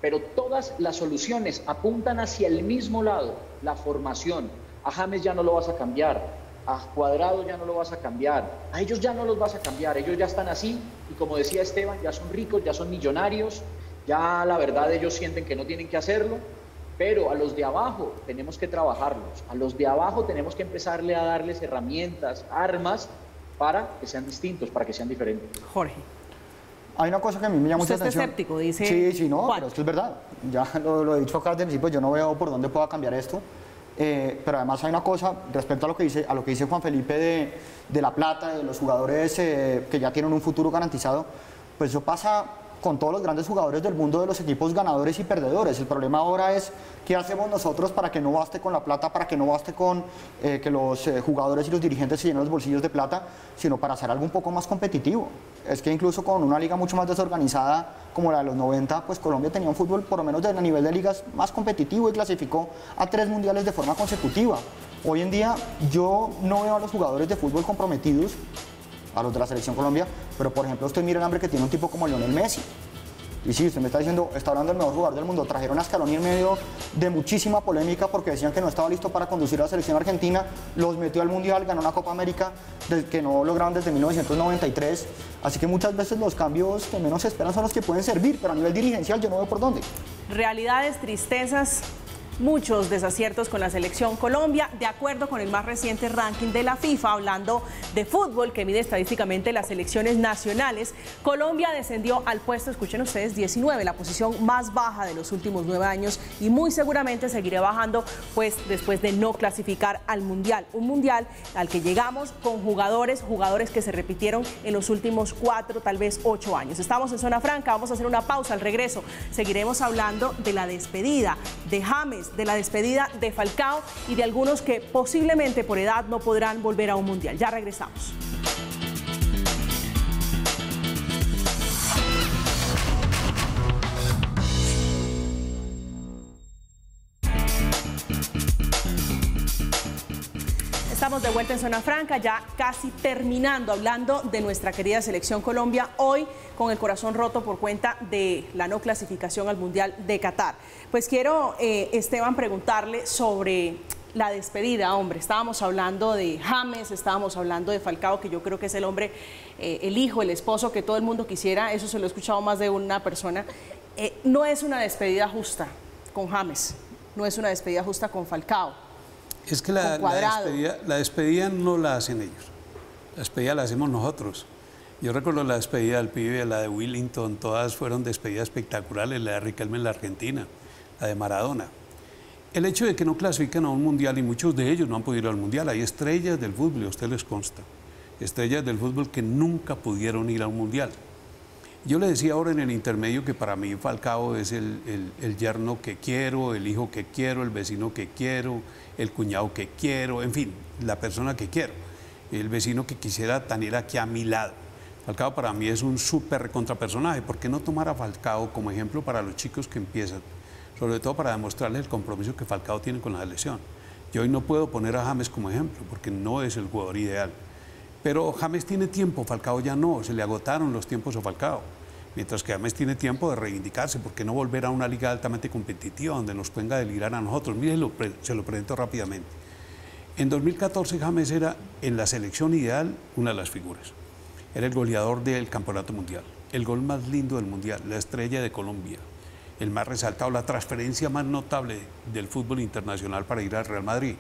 pero todas las soluciones apuntan hacia el mismo lado, la formación. A James ya no lo vas a cambiar, a Cuadrado ya no lo vas a cambiar, a ellos ya no los vas a cambiar, ellos ya están así y como decía Esteban, ya son ricos, ya son millonarios, ya la verdad ellos sienten que no tienen que hacerlo, pero a los de abajo tenemos que trabajarlos, a los de abajo tenemos que empezarle a darles herramientas, armas para que sean distintos, para que sean diferentes. Jorge. Hay una cosa que a mí me llama mucha atención. ¿Usted es escéptico? Dice Sí, no, Juan. pero es que es verdad. Ya lo he dicho acá desde el principio, yo no veo por dónde pueda cambiar esto. Pero además hay una cosa respecto a lo que dice Juan Felipe de la plata, de los jugadores que ya tienen un futuro garantizado, pues eso pasa con todos los grandes jugadores del mundo de los equipos ganadores y perdedores. El problema ahora es qué hacemos nosotros para que no baste con la plata, para que no baste con que los jugadores y los dirigentes se llenen los bolsillos de plata, sino para hacer algo un poco más competitivo. Es que incluso con una liga mucho más desorganizada como la de los 90, pues Colombia tenía un fútbol por lo menos a nivel de ligas más competitivo y clasificó a 3 mundiales de forma consecutiva. Hoy en día yo no veo a los jugadores de fútbol comprometidos, a los de la Selección Colombia, pero por ejemplo usted mira el hambre que tiene un tipo como Lionel Messi. Y sí, usted me está diciendo, está hablando del mejor jugador del mundo, trajeron a Scaloni en medio de muchísima polémica porque decían que no estaba listo para conducir a la selección argentina, los metió al Mundial, ganó una Copa América que no lograron desde 1993, así que muchas veces los cambios que menos se esperan son los que pueden servir, pero a nivel dirigencial yo no veo por dónde. Realidades, tristezas, muchos desaciertos con la Selección Colombia, de acuerdo con el más reciente ranking de la FIFA, hablando de fútbol, que mide estadísticamente las selecciones nacionales. Colombia descendió al puesto, escuchen ustedes, 19, la posición más baja de los últimos 9 años, y muy seguramente seguirá bajando, pues después de no clasificar al Mundial. Un Mundial al que llegamos con jugadores que se repitieron en los últimos 4, tal vez 8 años. Estamos en Zona Franca, vamos a hacer una pausa. Al regreso seguiremos hablando de la despedida de James, de la despedida de Falcao y de algunos que posiblemente por edad no podrán volver a un Mundial. Ya regresamos. Estamos de vuelta en Zona Franca, ya casi terminando, hablando de nuestra querida selección Colombia, hoy con el corazón roto por cuenta de la no clasificación al Mundial de Qatar. Pues quiero, Esteban, preguntarle sobre la despedida, hombre. Estábamos hablando de James, estábamos hablando de Falcao, que yo creo que es el hombre, el hijo, el esposo que todo el mundo quisiera, eso se lo he escuchado más de una persona. No es una despedida justa con James, no es una despedida justa con Falcao. Es que la despedida no la hacen ellos, la despedida la hacemos nosotros. Yo recuerdo la despedida del pibe, la de Willington, todas fueron despedidas espectaculares, la de Riquelme en la Argentina, la de Maradona. El hecho de que no clasifican a un mundial, y muchos de ellos no han podido ir al mundial, hay estrellas del fútbol, a usted les consta, estrellas del fútbol que nunca pudieron ir a un mundial. Yo le decía ahora en el intermedio que para mí Falcao es el yerno que quiero, el hijo que quiero, el vecino que quiero, el cuñado que quiero, en fin, la persona que quiero, el vecino que quisiera tener aquí a mi lado. Falcao para mí es un súper contrapersonaje. ¿Por qué no tomar a Falcao como ejemplo para los chicos que empiezan? Sobre todo para demostrarles el compromiso que Falcao tiene con la selección. Yo hoy no puedo poner a James como ejemplo porque no es el jugador ideal. Pero James tiene tiempo, Falcao ya no, se le agotaron los tiempos a Falcao. Mientras que James tiene tiempo de reivindicarse, ¿por qué no volver a una liga altamente competitiva donde nos ponga a delirar a nosotros? Mire, se lo presento rápidamente. En 2014 James era en la selección ideal una de las figuras. Era el goleador del campeonato mundial, el gol más lindo del mundial, la estrella de Colombia, el más resaltado, la transferencia más notable del fútbol internacional para ir al Real Madrid.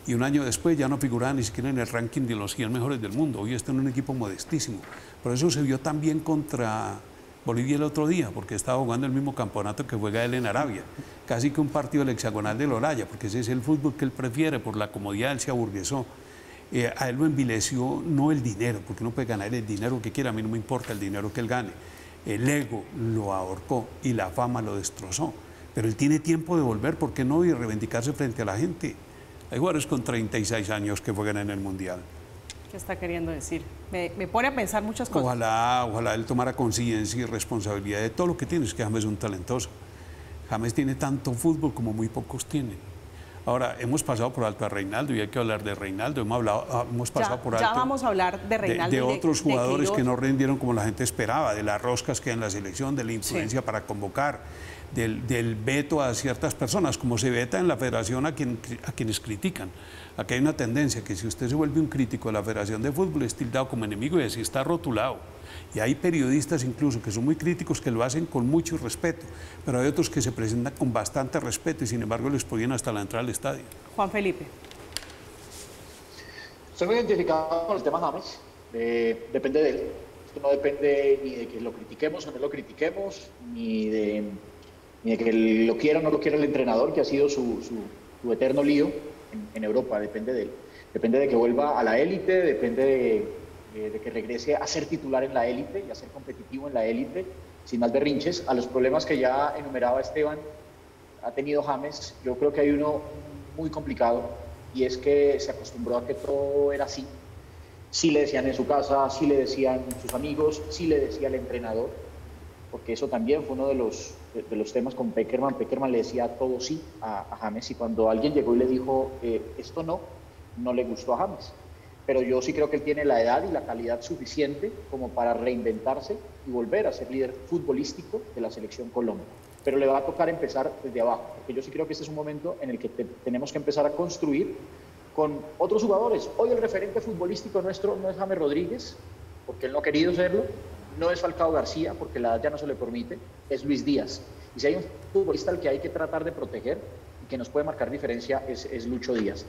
Y un año después ya no figuraba ni siquiera en el ranking de los 100 mejores del mundo. Hoy está en un equipo modestísimo. Por eso se vio tan bien contra Bolivia el otro día, porque estaba jugando el mismo campeonato que juega él en Arabia, casi que un partido del hexagonal del Olaya, porque ese es el fútbol que él prefiere, por la comodidad él se aburguesó. A él lo envileció no el dinero, porque no puede ganar el dinero que quiera, a mí no me importa el dinero que él gane. El ego lo ahorcó y la fama lo destrozó, pero él tiene tiempo de volver, ¿por qué no? Y reivindicarse frente a la gente. Hay jugadores con 36 años que juegan en el Mundial. ¿Qué está queriendo decir? Me pone a pensar muchas cosas. Ojalá él tomara conciencia y responsabilidad de todo lo que tiene. Es que James es un talentoso. James tiene tanto fútbol como muy pocos tienen. Ahora, hemos pasado por alto a Reinaldo y hay que hablar de Reinaldo. Hemos pasado por alto. Ya vamos a hablar de Reinaldo. De otros jugadores que no rindieron como la gente esperaba, de las roscas que hay en la selección, de la influencia para convocar, del veto a ciertas personas, como se veta en la federación a quienes critican. Aquí hay una tendencia que si usted se vuelve un crítico de la Federación de Fútbol es tildado como enemigo y así está rotulado. Y hay periodistas incluso que son muy críticos que lo hacen con mucho respeto, pero hay otros que se presentan con bastante respeto y sin embargo les prohíben hasta la entrada al estadio. Juan Felipe. Estoy muy identificado con el tema James, depende de él. Esto no depende ni de que lo critiquemos o no lo critiquemos, ni de que lo quiera o no lo quiera el entrenador, que ha sido su eterno lío en Europa, depende de él. Depende de que vuelva a la élite, depende de que regrese a ser titular en la élite y a ser competitivo en la élite, sin más berrinches. A los problemas que ya enumeraba Esteban, ha tenido James, yo creo que hay uno muy complicado, y es que se acostumbró a que todo era así. Sí le decían en su casa, sí le decían sus amigos, sí le decía el entrenador, porque eso también fue uno de los temas con Pekerman. Pekerman le decía todo sí a James, y cuando alguien llegó y le dijo esto no le gustó a James. Pero yo sí creo que él tiene la edad y la calidad suficiente como para reinventarse y volver a ser líder futbolístico de la selección Colombia. Pero le va a tocar empezar desde abajo, porque yo sí creo que este es un momento en el que tenemos que empezar a construir con otros jugadores. Hoy el referente futbolístico nuestro no es James Rodríguez, porque él no ha querido serlo, no es Falcao García, porque la edad ya no se le permite, es Luis Díaz. Y si hay un futbolista al que hay que tratar de proteger y que nos puede marcar diferencia es Lucho Díaz.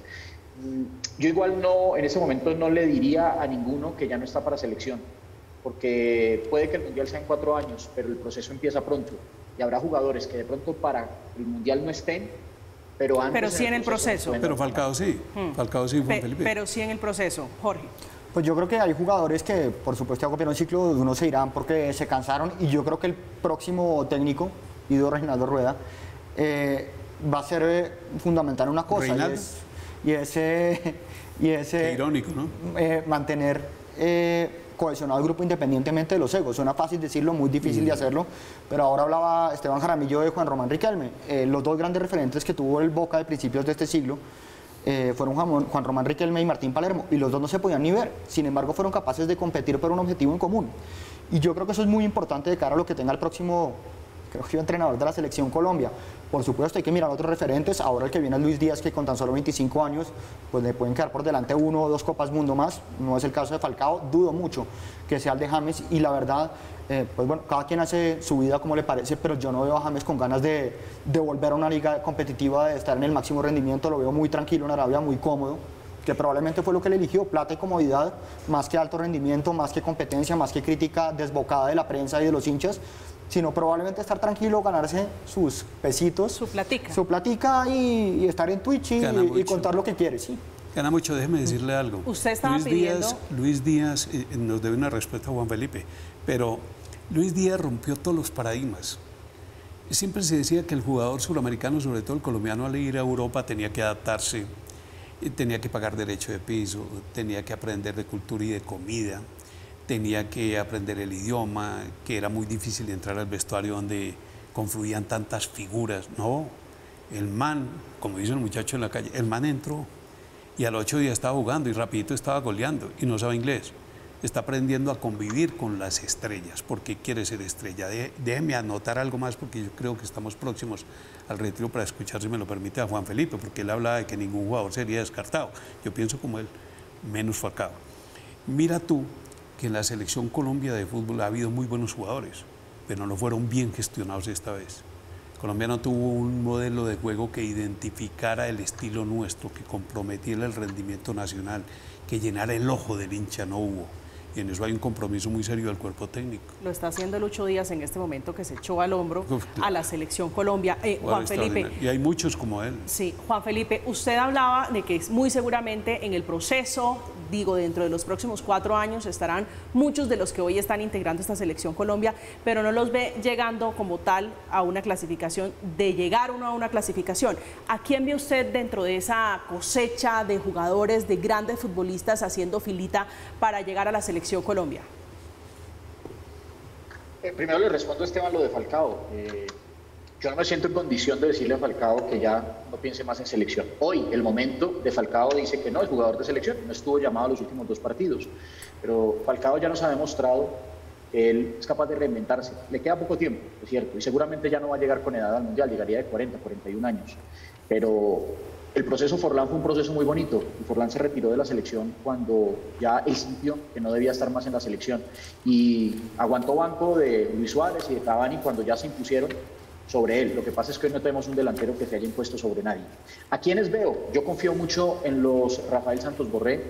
Yo igual no, en ese momento no le diría a ninguno que ya no está para selección, porque puede que el Mundial sea en 4 años, pero el proceso empieza pronto y habrá jugadores que de pronto para el Mundial no estén, pero antes... Pero sí en el proceso. Pero Falcao sí, Falcao sí, Juan Felipe. Pero sí en el proceso, Jorge. Pues yo creo que hay jugadores que, por supuesto, ya un ciclo, unos se irán porque se cansaron, y yo creo que el próximo técnico, Ido Reinaldo Rueda, va a ser fundamental una cosa, ¿Reinaldo? y ese Qué irónico, ¿no? Mantener cohesionado el grupo independientemente de los egos. Suena fácil decirlo, muy difícil de hacerlo, pero ahora hablaba Esteban Jaramillo de Juan Román Riquelme, los dos grandes referentes que tuvo el Boca de principios de este siglo. fueron Juan Román Riquelme y Martín Palermo, y los dos no se podían ni ver, sin embargo fueron capaces de competir por un objetivo en común. Y yo creo que eso es muy importante de cara a lo que tenga el próximo, creo que entrenador de la Selección Colombia. Por supuesto hay que mirar otros referentes, ahora el que viene es Luis Díaz, que con tan solo 25 años pues le pueden quedar por delante 1 o 2 Copas Mundo más, no es el caso de Falcao, dudo mucho que sea el de James, y la verdad, pues bueno, cada quien hace su vida como le parece, pero yo no veo a James con ganas de volver a una liga competitiva, de estar en el máximo rendimiento, lo veo muy tranquilo en Arabia, muy cómodo, que probablemente fue lo que le eligió, plata y comodidad, más que alto rendimiento, más que competencia, más que crítica desbocada de la prensa y de los hinchas, sino probablemente estar tranquilo, ganarse sus pesitos, su platica y estar en Twitch y contar lo que quiere, sí. Gana mucho, déjeme decirle algo. Usted estaba pidiendo... Luis Díaz nos debe una respuesta a Juan Felipe, pero Luis Díaz rompió todos los paradigmas. Siempre se decía que el jugador suramericano, sobre todo el colombiano, al ir a Europa tenía que adaptarse, tenía que pagar derecho de piso, tenía que aprender de cultura y de comida, tenía que aprender el idioma, que era muy difícil entrar al vestuario donde confluían tantas figuras. No, el man, como dice el muchacho en la calle, el man entró y a los 8 días estaba jugando y rapidito estaba goleando y no sabe inglés. Está aprendiendo a convivir con las estrellas, porque quiere ser estrella. Déjeme anotar algo más, porque yo creo que estamos próximos al retiro para escuchar, si me lo permite, a Juan Felipe, porque él hablaba de que ningún jugador sería descartado. Yo pienso como él, menos Falcao. Mira tú que en la Selección Colombia de fútbol ha habido muy buenos jugadores, pero no fueron bien gestionados esta vez. Colombia no tuvo un modelo de juego que identificara el estilo nuestro, que comprometiera el rendimiento nacional, que llenara el ojo del hincha, no hubo. Y en eso hay un compromiso muy serio del cuerpo técnico. Lo está haciendo Lucho Díaz en este momento, que se echó al hombro a la Selección Colombia. Juan Felipe. Y hay muchos como él. Sí, Juan Felipe, usted hablaba de que muy seguramente en el proceso, digo, dentro de los próximos 4 años estarán muchos de los que hoy están integrando esta Selección Colombia, pero no los ve llegando como tal a una clasificación, de llegar uno a una clasificación. ¿A quién ve usted dentro de esa cosecha de jugadores, de grandes futbolistas haciendo filita para llegar a la Selección Colombia? Primero le respondo a Esteban lo de Falcao. Yo no me siento en condición de decirle a Falcao que ya no piense más en selección. Hoy, el momento de Falcao dice que no es jugador de selección, no estuvo llamado a los últimos 2 partidos. Pero Falcao ya nos ha demostrado que él es capaz de reinventarse. Le queda poco tiempo, es cierto, y seguramente ya no va a llegar con edad al Mundial, llegaría de 40, 41 años. Pero el proceso Forlán fue un proceso muy bonito, y Forlán se retiró de la selección cuando ya él sintió que no debía estar más en la selección, y aguantó banco de Luis Suárez y de Cavani cuando ya se impusieron sobre él. Lo que pasa es que hoy no tenemos un delantero que se haya impuesto sobre nadie. ¿A quiénes veo? Yo confío mucho en los Rafael Santos Borré,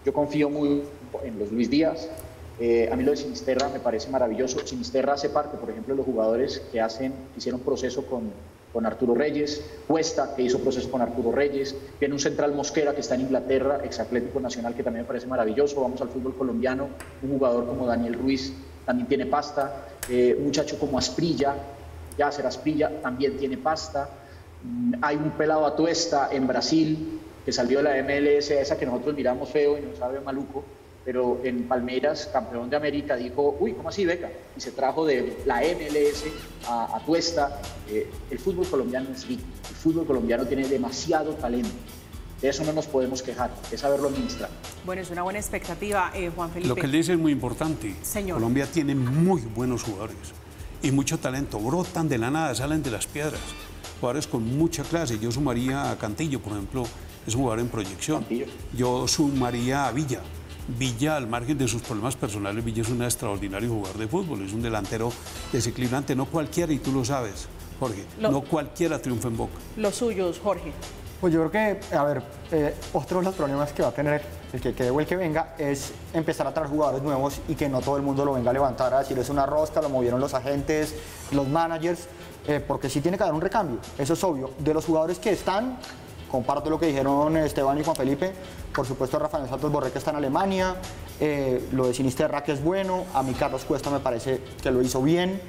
yo confío muy en los Luis Díaz. A mí lo de Sinisterra me parece maravilloso. Sinisterra hace parte, por ejemplo, de los jugadores que hicieron proceso con Arturo Reyes, Cuesta, que hizo proceso con Arturo Reyes, tiene un central Mosquera que está en Inglaterra, ex Atlético Nacional, que también me parece maravilloso. Vamos al fútbol colombiano, un jugador como Daniel Ruiz también tiene pasta, un muchacho como Asprilla, Yasser Asprilla, también tiene pasta. Hay un pelado Atuesta en Brasil que salió de la MLS, esa que nosotros miramos feo y nos sabe maluco, pero en Palmeiras, campeón de América, dijo, uy, ¿cómo así, beca? Y se trajo de la MLS a Atuesta. El fútbol colombiano es rico, el fútbol colombiano tiene demasiado talento. De eso no nos podemos quejar, es saberlo administrar. Bueno, es una buena expectativa, Juan Felipe. Lo que él dice es muy importante. Señor. Colombia tiene muy buenos jugadores y mucho talento, brotan de la nada, salen de las piedras. Jugadores con mucha clase. Yo sumaría a Cantillo, por ejemplo, es un jugador en proyección. Cantillo. Yo sumaría a Villa. Villa, al margen de sus problemas personales, Villa es un extraordinario jugador de fútbol, es un delantero desequilibrante, no cualquiera, y tú lo sabes, Jorge, no cualquiera triunfa en Boca. Los suyos, Jorge. Pues yo creo que, a ver, otro de los problemas que va a tener el que quede o el que venga es empezar a traer jugadores nuevos y que no todo el mundo lo venga a levantar, a decir es una rosca, lo movieron los agentes, los managers, porque sí tiene que haber un recambio, eso es obvio. De los jugadores que están, comparto lo que dijeron Esteban y Juan Felipe, por supuesto Rafael Santos Borré, que está en Alemania, lo de Sinisterra, que es bueno, a mí Carlos Cuesta me parece que lo hizo bien,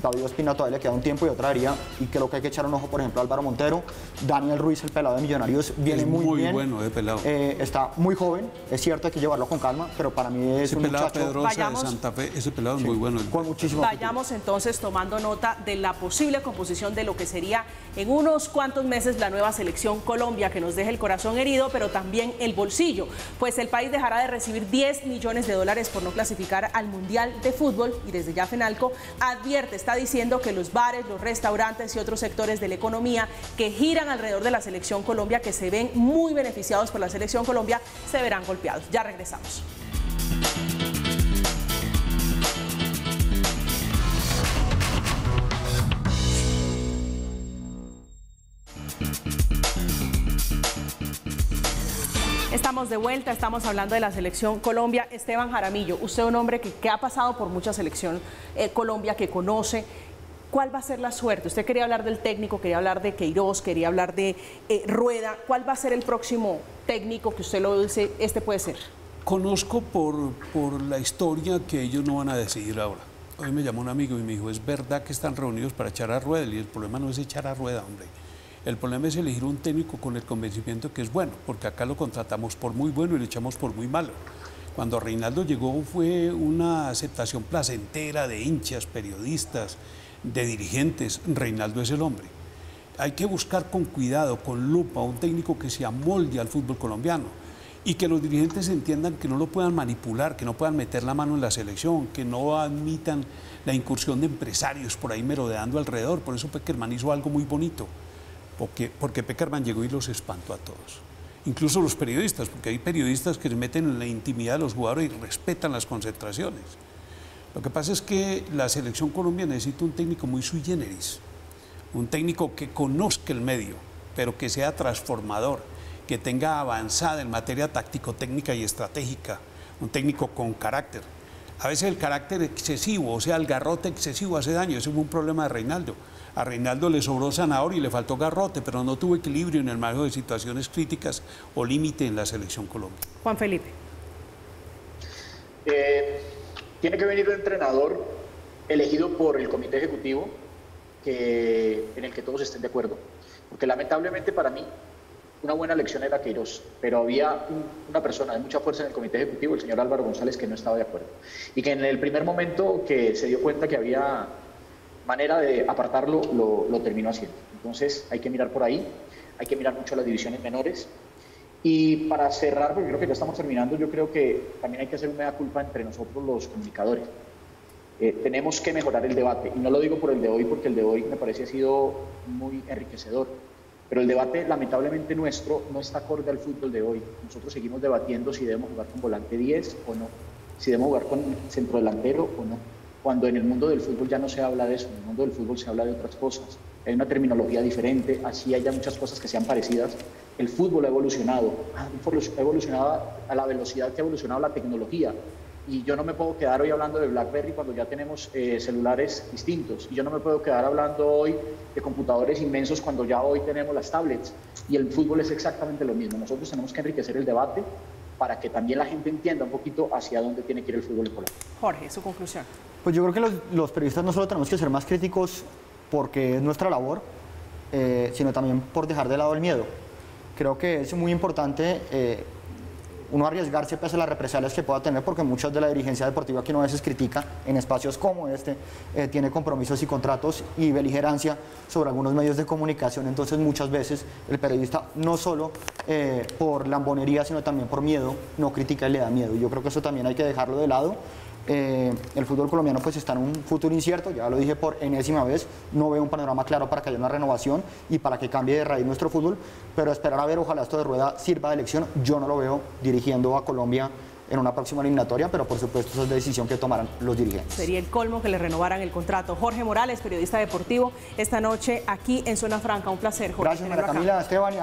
me David Ospina todavía le queda un tiempo y otra haría, y creo que hay que echar un ojo, por ejemplo, a Álvaro Montero. Daniel Ruiz, el pelado de Millonarios, viene muy bien. Bueno, de pelado. Está muy joven, es cierto, hay que llevarlo con calma, pero para mí es ese un pelado muchacho... Pedrosa de Santa Fe, ese pelado es muy bueno. Con muchísimo Vayamos entonces tomando nota de la posible composición de lo que sería en unos cuantos meses la nueva selección Colombia, que nos deja el corazón herido, pero también el bolsillo, pues el país dejará de recibir 10 millones de dólares por no clasificar al Mundial de Fútbol, y desde ya FENALCO advierte, está diciendo que los bares, los restaurantes y otros sectores de la economía que giran alrededor de la selección Colombia, que se ven muy beneficiados por la selección Colombia, se verán golpeados. Ya regresamos. Estamos de vuelta, estamos hablando de la selección Colombia. Esteban Jaramillo, usted es un hombre que ha pasado por mucha selección Colombia, que conoce. ¿Cuál va a ser la suerte? Usted quería hablar del técnico, quería hablar de Queiroz, quería hablar de Rueda. ¿Cuál va a ser el próximo técnico que usted lo dice, este puede ser? Conozco por la historia que ellos no van a decidir ahora. Hoy me llamó un amigo y me dijo, es verdad que están reunidos para echar a Rueda, y el problema no es echar a Rueda, hombre. El problema es elegir un técnico con el convencimiento que es bueno, porque acá lo contratamos por muy bueno y lo echamos por muy malo. Cuando Reinaldo llegó fue una aceptación placentera de hinchas, periodistas, de dirigentes. Reinaldo es el hombre. Hay que buscar con cuidado, con lupa, un técnico que se amolde al fútbol colombiano y que los dirigentes entiendan que no lo puedan manipular, que no puedan meter la mano en la selección, que no admitan la incursión de empresarios por ahí merodeando alrededor. Por eso Peckerman hizo algo muy bonito. Porque Peckerman llegó y los espantó a todos, incluso los periodistas, porque hay periodistas que se meten en la intimidad de los jugadores y respetan las concentraciones. Lo que pasa es que la selección colombiana necesita un técnico muy sui generis, un técnico que conozca el medio, pero que sea transformador, que tenga avanzada en materia táctico-técnica y estratégica, un técnico con carácter. A veces el carácter excesivo, o sea, el garrote excesivo hace daño. Ese fue un problema de Reinaldo. A Reinaldo le sobró zanahoria y le faltó garrote, pero no tuvo equilibrio en el manejo de situaciones críticas o límite en la selección Colombia. Juan Felipe. Tiene que venir un entrenador elegido por el comité ejecutivo en el que todos estén de acuerdo. Porque lamentablemente para mí una buena elección era Queiroz, pero había una persona de mucha fuerza en el comité ejecutivo, el señor Álvaro González, que no estaba de acuerdo. Y que en el primer momento que se dio cuenta que había manera de apartarlo, lo terminó haciendo. Entonces hay que mirar por ahí, hay que mirar mucho las divisiones menores. Y para cerrar, porque creo que ya estamos terminando, yo creo que también hay que hacer un mea culpa entre nosotros los comunicadores. Tenemos que mejorar el debate, y no lo digo por el de hoy, porque el de hoy me parece ha sido muy enriquecedor, pero el debate lamentablemente nuestro no está acorde al fútbol de hoy. Nosotros seguimos debatiendo si debemos jugar con volante 10 o no, si debemos jugar con centrodelantero o no, cuando en el mundo del fútbol ya no se habla de eso, en el mundo del fútbol se habla de otras cosas. Hay una terminología diferente, así haya muchas cosas que sean parecidas. El fútbol ha evolucionado a la velocidad que ha evolucionado la tecnología. Y yo no me puedo quedar hoy hablando de BlackBerry cuando ya tenemos celulares distintos. Y yo no me puedo quedar hablando hoy de computadores inmensos cuando ya hoy tenemos las tablets. Y el fútbol es exactamente lo mismo. Nosotros tenemos que enriquecer el debate para que también la gente entienda un poquito hacia dónde tiene que ir el fútbol en Colombia. Jorge, su conclusión. Pues yo creo que los periodistas no solo tenemos que ser más críticos porque es nuestra labor, sino también por dejar de lado el miedo. Creo que es muy importante uno arriesgarse pese a las represalias que pueda tener, porque muchas de la dirigencia deportiva que uno a veces critica en espacios como este tiene compromisos y contratos y beligerancia sobre algunos medios de comunicación. Entonces muchas veces el periodista no solo por lambonería sino también por miedo no critica y le da miedo, y yo creo que eso también hay que dejarlo de lado. El fútbol colombiano pues está en un futuro incierto, ya lo dije por enésima vez, no veo un panorama claro para que haya una renovación y para que cambie de raíz nuestro fútbol, pero esperar a ver, ojalá esto de Rueda sirva de elección. Yo no lo veo dirigiendo a Colombia en una próxima eliminatoria, pero por supuesto esa es la decisión que tomarán los dirigentes. Sería el colmo que le renovaran el contrato. Jorge Morales, periodista deportivo, esta noche aquí en Zona Franca. Un placer, Jorge. Gracias, María Camila, a Esteban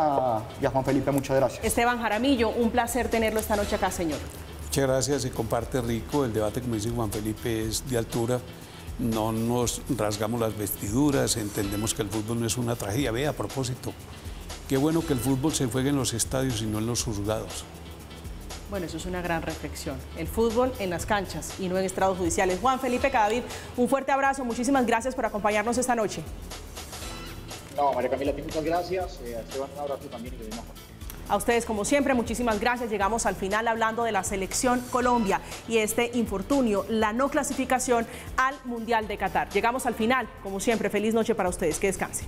y a Juan Felipe, muchas gracias. Esteban Jaramillo, un placer tenerlo esta noche acá, señor. Muchas gracias, se comparte rico, el debate, como dice Juan Felipe, es de altura, no nos rasgamos las vestiduras, entendemos que el fútbol no es una tragedia. Vea, a propósito, qué bueno que el fútbol se juegue en los estadios y no en los juzgados. Bueno, eso es una gran reflexión. El fútbol en las canchas y no en estrados judiciales. Juan Felipe Cadavid, un fuerte abrazo. Muchísimas gracias por acompañarnos esta noche. No, María Camila, muchas gracias. A Esteban, un abrazo también y que venga. A ustedes, como siempre, muchísimas gracias. Llegamos al final hablando de la selección Colombia y este infortunio, la no clasificación al Mundial de Qatar. Llegamos al final, como siempre. Feliz noche para ustedes. Que descansen.